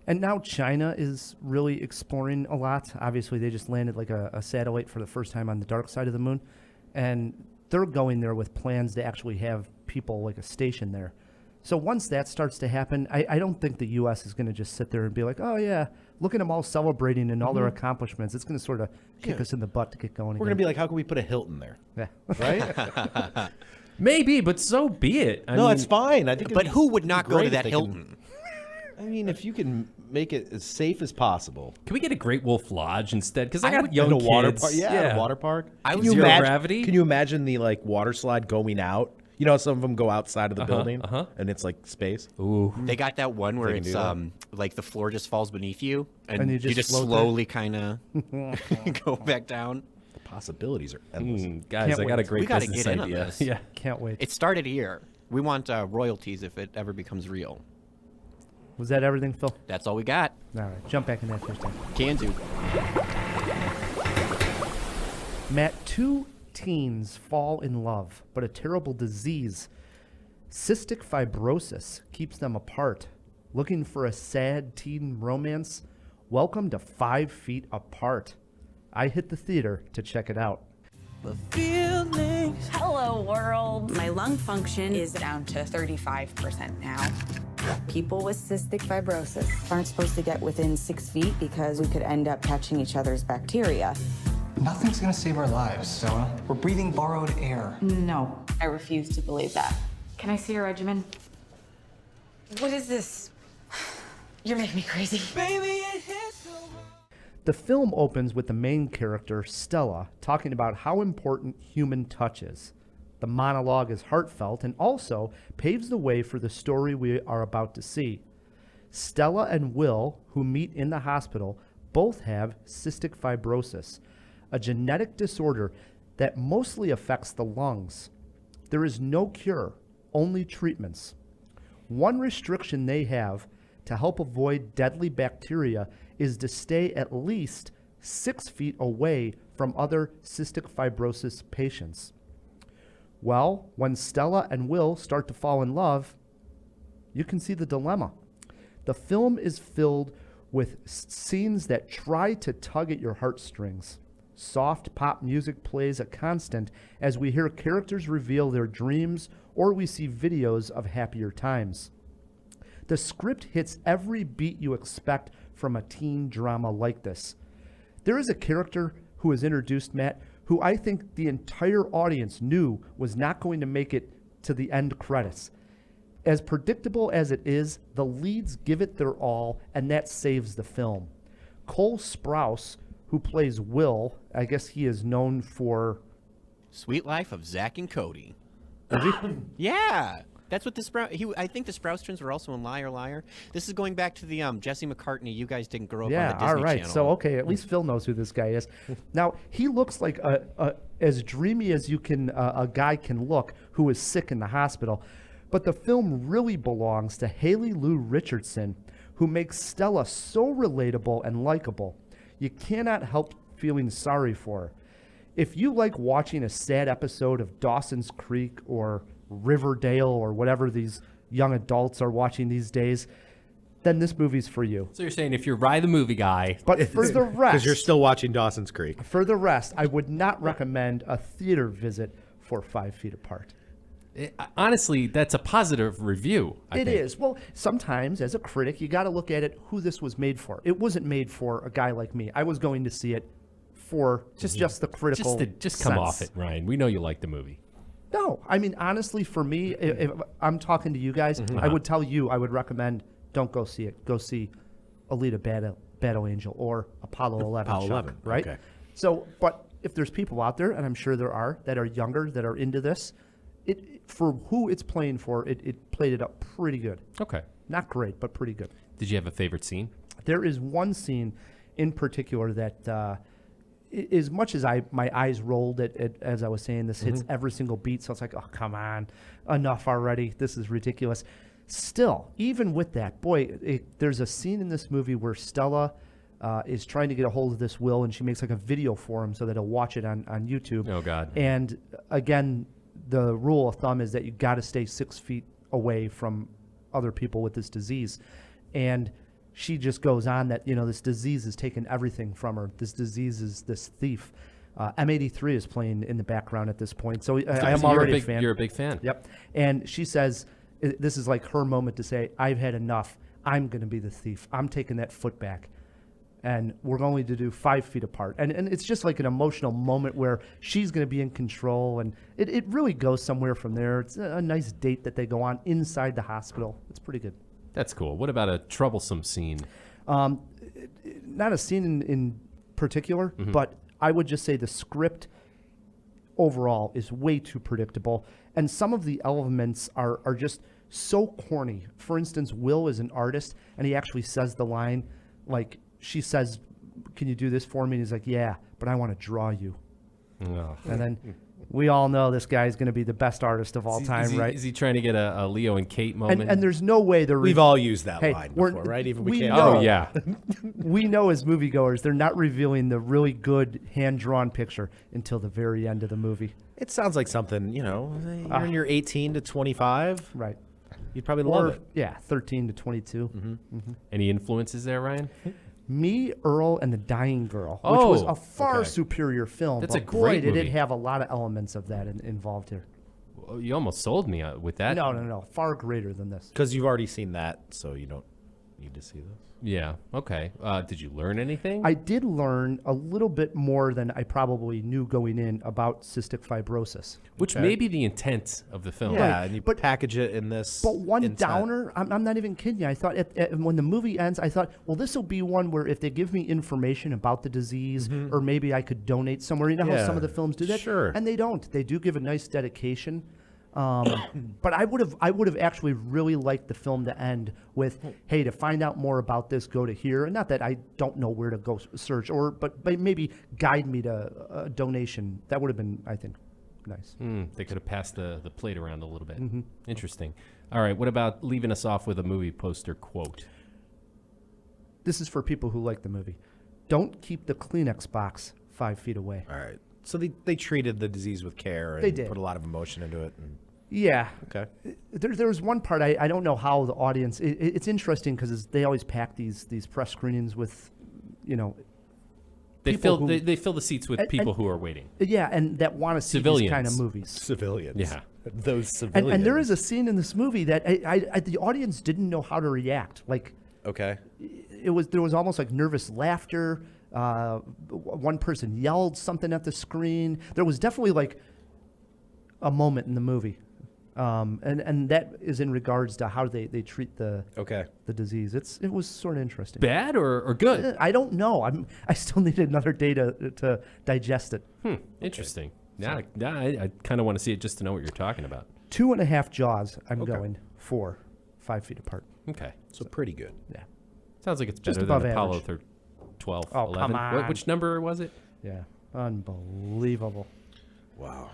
And now China is really exploring a lot. Obviously, they just landed like a satellite for the first time on the dark side of the moon. And they're going there with plans to actually have people like a station there. So once that starts to happen, I don't think the U.S. is going to just sit there and be like, oh, yeah, look at them all celebrating and all their accomplishments. It's going to sort of kick us in the butt to get going. We're going to be like, how can we put a Hilton there? Yeah. Right? Maybe, but so be it. I mean, it's fine. I think. But who would not go to that Hilton? I mean, if you can make it as safe as possible. Can we get a Great Wolf Lodge instead? Because I got young at a kids. water park. Yeah, at a water park. Zero gravity. Can you imagine the water slide going out? You know, some of them go outside of the building, and it's like space. Ooh. They got that one where it's like the floor just falls beneath you, and you just float slowly kind of go back down. The possibilities are endless. Guys, I got a great we gotta business get in on idea. this. Yeah. Can't wait. It started here. We want royalties if it ever becomes real. Was that everything, Phil? That's all we got. All right, jump back in that first time. Kanzu. Matt, 2 teens fall in love, but a terrible disease, cystic fibrosis, keeps them apart. Looking for a sad teen romance? Welcome to 5 Feet Apart. I hit the theater to check it out. Hello, world. My lung function is down to 35% now. People with cystic fibrosis aren't supposed to get within 6 feet because we could end up catching each other's bacteria. Nothing's gonna save our lives, Zoa. We're breathing borrowed air. No, I refuse to believe that. Can I see your regimen? What is this? You're making me crazy. Baby, it hits so hard. The film opens with the main character, Stella, talking about how important human touch is. The monologue is heartfelt and also paves the way for the story we are about to see. Stella and Will, who meet in the hospital, both have cystic fibrosis, a genetic disorder that mostly affects the lungs. There is no cure, only treatments. One restriction they have to help avoid deadly bacteria is to stay at least 6 feet away from other cystic fibrosis patients. Well, when Stella and Will start to fall in love, you can see the dilemma. The film is filled with scenes that try to tug at your heartstrings. Soft pop music plays a constant as we hear characters reveal their dreams or we see videos of happier times. The script hits every beat you expect from a teen drama like this. There is a character who is introduced, Matt, who I think the entire audience knew was not going to make it to the end credits. As predictable as it is, the leads give it their all, and that saves the film. Cole Sprouse, who plays Will, I guess he is known for... Sweet Life of Zack and Cody. Is he? Yeah. That's what the Sprouse... I think the Sprouse twins were also in Liar Liar. This is going back to the Jesse McCartney, You Guys Didn't Grow Up on the Disney all right. Channel. So, okay, at least Phil knows who this guy is. Now, he looks like as dreamy as you can a guy can look who is sick in the hospital. But the film really belongs to Haley Lou Richardson, who makes Stella so relatable and likable. You cannot help feeling sorry for her. If you like watching a sad episode of Dawson's Creek or Riverdale or whatever these young adults are watching these days, then this movie's for you. So you're saying if you're Rye the movie guy. But for the rest... Because you're still watching Dawson's Creek. For the rest, I would not recommend a theater visit for 5 Feet Apart. Honestly, that's a positive review. I It think. is. Well, sometimes as a critic, you got to look at it who this was made for. It wasn't made for a guy like me. I was going to see it for just the critical Just come off sense. it, Ryan. We know you like the movie. No, I mean, honestly, for me, if I'm talking to you guys, I would tell you, I would recommend don't go see it. Go see Alita Battle Angel or Apollo 11. Apollo Chuck, 11, right? okay. So, but if there's people out there, and I'm sure there are, that are younger, that are into this, for who it's playing for, it played it up pretty good. Okay. Not great, but pretty good. Did you have a favorite scene? There is one scene in particular that, as much as my eyes rolled as I was saying, this hits every single beat, so it's like, oh, come on, enough already. This is ridiculous. Still, even with that, boy, there's a scene in this movie where Stella is trying to get a hold of this will, and she makes like a video for him so that he'll watch it on YouTube. Oh, God. And again, the rule of thumb is that you got to stay 6 feet away from other people with this disease. And she just goes on that, this disease has taken everything from her. This disease is this thief. M83 is playing in the background at this point. So I am already a fan. You're a big fan. Yep. And she says, this is like her moment to say, I've had enough. I'm going to be the thief. I'm taking that foot back. And we're going to do 5 feet apart. And it's just like an emotional moment where she's going to be in control. And it really goes somewhere from there. It's a nice date that they go on inside the hospital. It's pretty good. That's cool. What about a troublesome scene? Not a scene in particular, but I would just say the script overall is way too predictable. And some of the elements are just so corny. For instance, Will is an artist, and he actually says the line, like, she says, can you do this for me? And he's like, yeah, but I want to draw you. Oh. And then we all know this guy's going to be the best artist of all time, right? Is he trying to get a Leo and Kate moment? And there's no way they're... We've all used that line before, right? Even we can't. Oh, yeah. We know as moviegoers, they're not revealing the really good hand-drawn picture until the very end of the movie. It sounds like something, you're in your 18 to 25. Right. You'd probably love it. Yeah, 13 to 22. Any influences there, Ryan? Me, Earl, and the Dying Girl, which Oh, was a far okay. superior film. That's but a great boy, did movie. it have a lot of elements of that involved here. Well, you almost sold me with that. No. Far greater than this. Because you've already seen that, so you don't need to see this. Yeah. Okay. Did you learn anything? I did learn a little bit more than I probably knew going in about cystic fibrosis. Which may be the intent of the film. Yeah, and you package it in this. But one intent. downer, I'm not even kidding you. I thought when the movie ends, I thought, well, this will be one where if they give me information about the disease, or maybe I could donate somewhere. You know how some of the films do that? Sure. And they don't. They do give a nice dedication. But I would have actually really liked the film to end with, hey, to find out more about this, go to here. And not that I don't know where to go search, but maybe guide me to a donation. That would have been, I think, nice. They could have passed the plate around a little bit. Interesting. All right. What about leaving us off with a movie poster quote? This is for people who like the movie. Don't keep the Kleenex box 5 feet away. All right. So they treated the disease with care and They did. put a lot of emotion into it. Yeah. Okay. There was one part I don't know how the audience. It's interesting because they always pack these press screenings with, They people fill who- they fill the seats with people who are waiting. Yeah, and that want to see these kind of movies. Civilians. Yeah. Those civilians. And there is a scene in this movie that the audience didn't know how to react. Like, okay, there was almost like nervous laughter. One person yelled something at the screen. There was definitely like a moment in the movie. And that is in regards to how they treat the disease. It was sort of interesting. Bad or good? I don't know. I still need another day to digest it. Interesting. Now I kind of want to see it just to know what you're talking about. 2.5 Jaws. I'm going for 5 feet apart. Okay. So pretty good. Yeah. Sounds like it's Just better than above Apollo average. 12, Oh, 11. come on. Which number was it? Yeah. Unbelievable. Wow.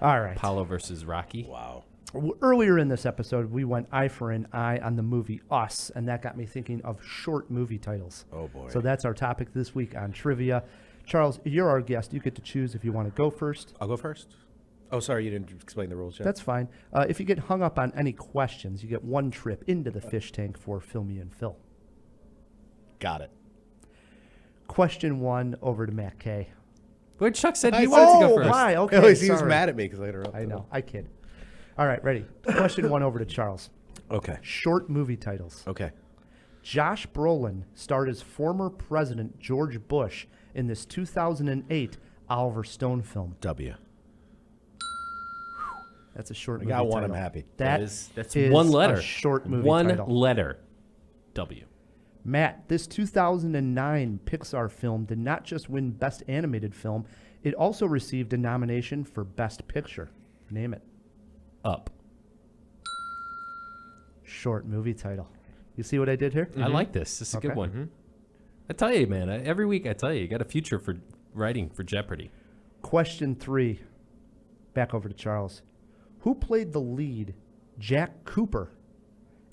All right. Apollo versus Rocky. Wow. Earlier in this episode, we went eye for an eye on the movie Us, and that got me thinking of short movie titles. Oh, boy. So that's our topic this week on trivia. Charles, you're our guest. You get to choose if you want to go first. I'll go first. Oh, sorry, you didn't explain the rules yet. That's fine. If you get hung up on any questions, you get one trip into the fish tank for Fill Me and Phil. Got it. Question 1 over to Matt K. But Chuck said he wanted to go first. Why? Okay, He was sorry. mad at me because I interrupted I know. him. I kid. All right, ready. Question 1 over to Charles. Okay. Short movie titles. Okay. Josh Brolin starred as former President George Bush in this 2008 Oliver Stone film. W. That's a short I movie got one, title. I'm happy. That's is one letter. A short movie one title. letter. W. Matt, this 2009 Pixar film did not just win Best Animated Film, it also received a nomination for Best Picture. Name it. Up. Short movie title. You see what I did here? I like this. This is a good Okay. one. I tell you, man, every week I tell you, you got a future for writing for Jeopardy. Question 3. Back over to Charles. Who played the lead, Jack Cooper,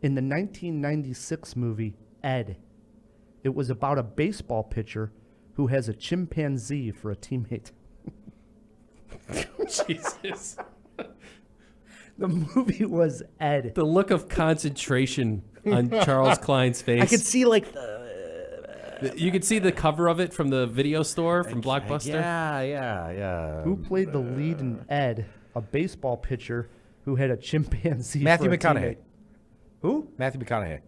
in the 1996 movie Ed? It was about a baseball pitcher who has a chimpanzee for a teammate. Jesus. The movie was Ed. The look of concentration on Charles Klein's face. I could see like You could see the cover of it from the video store from Blockbuster. Yeah. Who played the lead in Ed, a baseball pitcher who had a chimpanzee Matthew for a McConaughey. teammate? Who? Matthew McConaughey.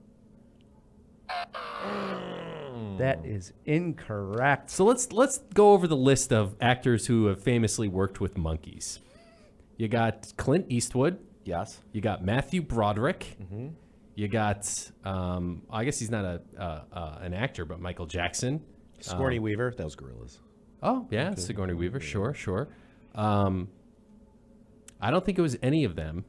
That is incorrect. So let's go over the list of actors who have famously worked with monkeys. You got Clint Eastwood. Yes. You got Matthew Broderick. You got I guess he's not an actor, but Michael Jackson. Sigourney Weaver. That was Gorillas. Oh yeah, Sigourney Weaver. Sure. I don't think it was any of them.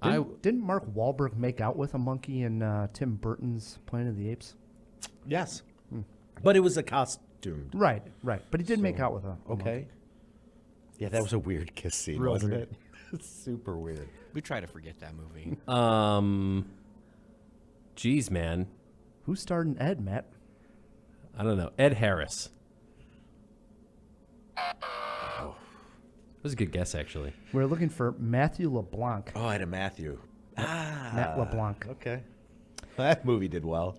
Didn't Mark Wahlberg make out with a monkey in Tim Burton's Planet of the Apes? Yes. But it was a costume. Right. But he did make out with a Okay. monkey. Yeah, that was a weird kiss scene, Real wasn't weird. it? It's super weird. We try to forget that movie. Geez, man. Who starred in Ed, Matt? I don't know. Ed Harris. That was a good guess, actually. We're looking for Matthew LeBlanc. Oh, I had a Matthew. Matt LeBlanc. Okay. That movie did well.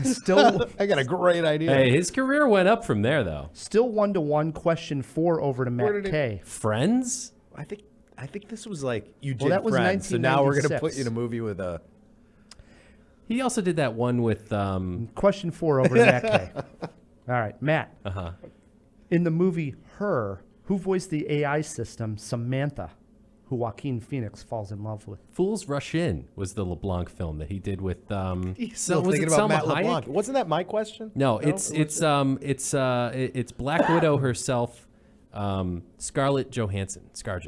Still, I got a great idea. Hey, his career went up from there, though. still 1-1. Question 4 over to Matt K. Friends? I think this was like you did Well, that was Friends, so now we're gonna 1996. put you in a movie with a. He also did that one with. Question 4 over to Matt K. All right, Matt. Uh-huh. In the movie Her, who voiced the AI system Samantha, who Joaquin Phoenix falls in love with? Fools Rush In was the LeBlanc film that he did with. Still was thinking it about Selma Matt Hayek? LeBlanc. Wasn't that my question? No, it's Black Widow herself, Scarlett Johansson, ScarJo.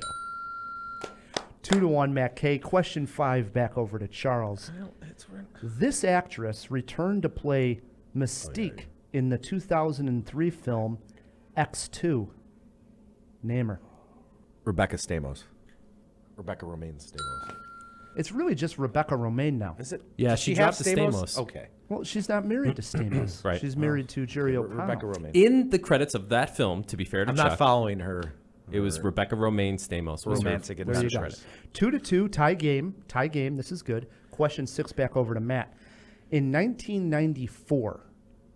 2-1, Matt K. Question 5, back over to Charles. This actress returned to play Mystique in the 2003 film X2. Name her. Rebecca Stamos. Rebecca Romaine Stamos. It's really just Rebecca Romaine now. Is it? Yeah, Does she have dropped to Stamos. Okay. Well, she's not married to Stamos. Right. She's married to Jerry O'Connell. Rebecca Romaine. In the credits of that film, to be fair to I'm Chuck, not following her. it was Rebecca Romaine Stamos. Was her Romantic There you adventure. go. credit. 2-2, tie game. This is good. Question 6, back over to Matt. In 1994,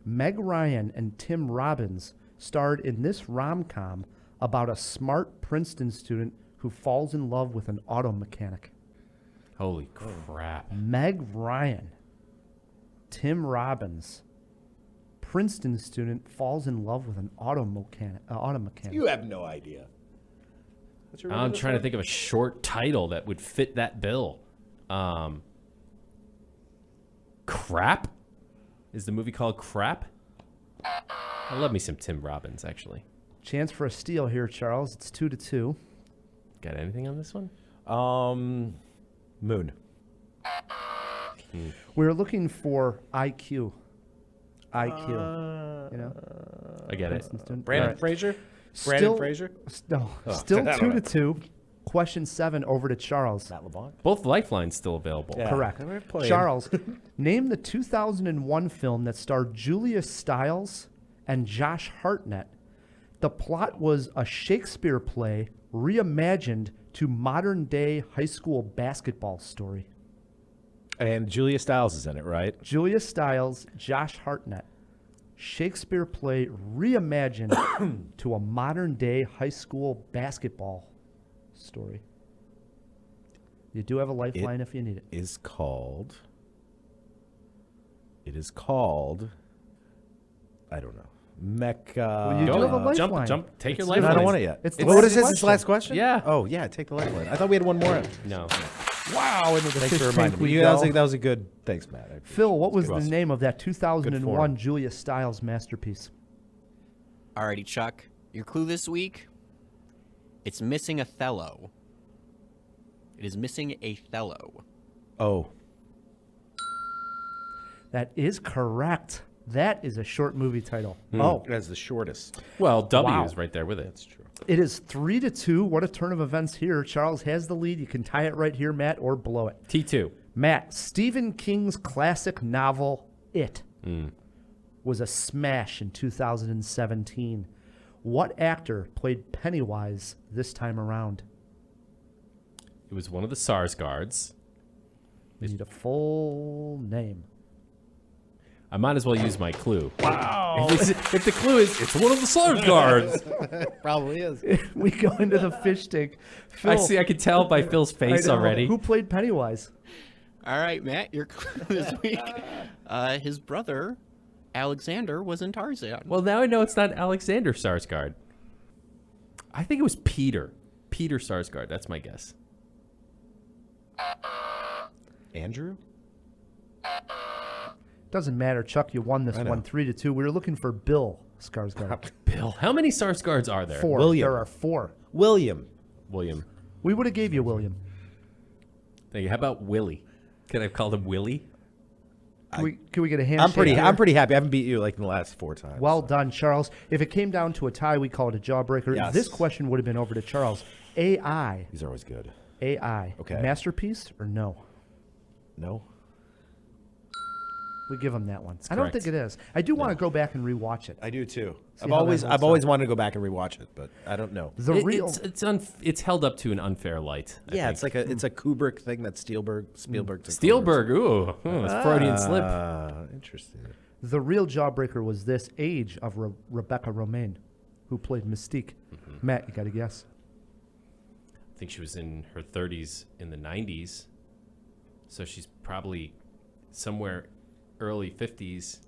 Meg Ryan and Tim Robbins starred in this rom-com about a smart Princeton student who falls in love with an auto mechanic. Holy crap. Meg Ryan, Tim Robbins, Princeton student falls in love with an auto mechanic. You have no idea. I'm trying to think of a short title that would fit that bill. Crap? Is the movie called Crap? I love me some Tim Robbins, actually. Chance for a steal here, Charles. It's 2-2. Got anything on this one? Moon. We're looking for IQ. IQ. You know? I get it. Princeton student. Brandon All right. Fraser? Still- Fraser? No. Oh, Still I don't know. 2-2. Question 7 over to Charles. Matt LeBlanc. Both lifelines still available. Yeah. Correct. We're playing. Charles, name the 2001 film that starred Julia Stiles and Josh Hartnett. The plot was a Shakespeare play reimagined to modern-day high school basketball story. And Julia Stiles is in it, right? Julia Stiles, Josh Hartnett. Shakespeare play reimagined to a modern-day high school basketball story. You do have a lifeline if you need it. It is called, I don't know. Mecca. Well, you do have a lifeline. Jump, take your No, lifeline. I don't want it yet. What is this? This last question? Yeah. Oh, yeah, take the lifeline. I thought we had one more. No. Wow, into the Thanks fish for tank reminding we me. go. That was a good, thanks, Matt. I appreciate Phil, what it. was Good. the name of that Good 2001 form. Julia Stiles masterpiece? Alrighty, Chuck. Your clue this week, it's missing Othello. It is missing Othello. Oh. That is correct. That is a short movie title. Oh. That's the shortest. Well, W Wow. is right there with it. That's true. It is 3-2. What a turn of events here. Charles has the lead. You can tie it right here, Matt, or blow it. T2. Matt, Stephen King's classic novel, It, was a smash in 2017. What actor played Pennywise this time around? It was one of the SARS guards. We need a full name. I might as well use my clue. Wow. If the clue is, it's one of the SARS guards. Probably is. We go into the fish tank. Phil, I see. I could tell by Phil's face I know. already. Who played Pennywise? All right, Matt, your clue this week. His brother, Alexander, was in Tarzan. Well, now I know it's not Alexander Sarsgaard. I think it was Peter. Peter Sarsgaard. That's my guess. Andrew? Doesn't matter, Chuck. You won this I know. one 3-2. We were looking for Bill Skarsgård. Bill. How many Sarsgaards are there? 4. William. There are 4. William. We would have gave you William. Thank you. How about Willie? Could I have called him Willie? Can we get a handshake? I'm pretty happy. I haven't beat you like in the last 4 times. Well done, Charles. If it came down to a tie, we call it a jawbreaker. Yes. This question would have been over to Charles. AI. These are always good. AI. Okay. Masterpiece or no? No. We give him that one. I correct. don't think it is. I do want to go back and rewatch it. I do too. See I've how that always holds up. wanted to go back and rewatch it, but I don't know. It's held up to an unfair light. I Yeah, think. it's like it's a Kubrick thing that Spielberg. Spielberg. Ooh, it's Freudian slip. Interesting. The real jawbreaker was this Age of Rebecca Romaine, who played Mystique. Matt, you got to guess. I think she was in her 30s in the 90s. So she's probably somewhere early 50s.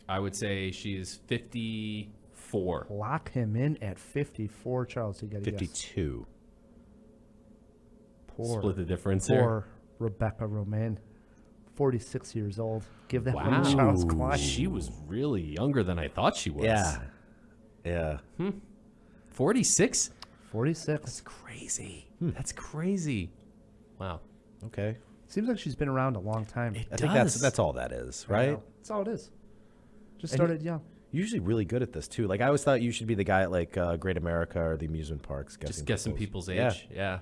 I would say she is 54. Lock him in at 54. Charles, you got to guess. 52. Poor, Split the difference poor there. Rebecca Romaine, 46 years old. Give that Wow. one to Charles Klein. She was really younger than I thought she was. Yeah. Yeah. 46? 46. That's crazy. That's crazy. Wow. Okay. Seems like she's been around a long time. I think that's all that is, I right? know. That's all it is. Just And started young. Usually really good at this too. Like I always thought you should be the guy at like Great America or the amusement parks. Just guessing people's Yeah. age. Yeah.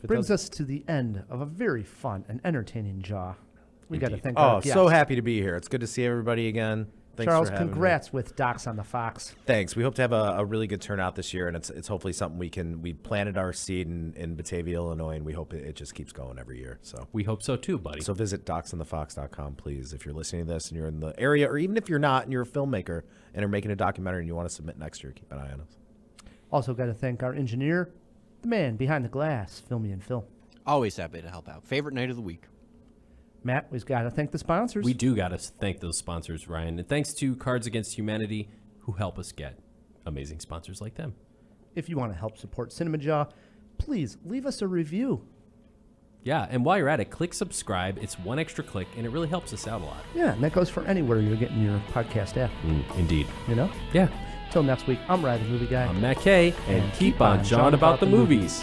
Brings us to the end of a very fun and entertaining Jaw. We got to Indeed. thank Oh, our so guests. happy to be here. It's good to see everybody again. Thanks Charles, for having me. congrats with Docs on the Fox. Thanks. We hope to have a really good turnout this year, and it's hopefully something we planted our seed in Batavia, Illinois, and we hope it just keeps going every year. So We hope so too, buddy. So visit docsonthefox.com, please, if you're listening to this and you're in the area, or even if you're not and you're a filmmaker and are making a documentary and you want to submit next year, keep an eye on us. Also got to thank our engineer, the man behind the glass, Filmy and Phil. Always happy to help out. Favorite night of the week. Matt, we've got to thank the sponsors. We do got to thank those sponsors, Ryan. And thanks to Cards Against Humanity, who help us get amazing sponsors like them. If you want to help support Cinemajaw, please leave us a review. Yeah, and while you're at it, click subscribe. It's one extra click, and it really helps us out a lot. Yeah, and that goes for anywhere you're getting your podcast app. Indeed. You know? Yeah. Till next week, I'm Ryan, the Movie Guy. I'm Matt Kay, and keep on jawing about the movies.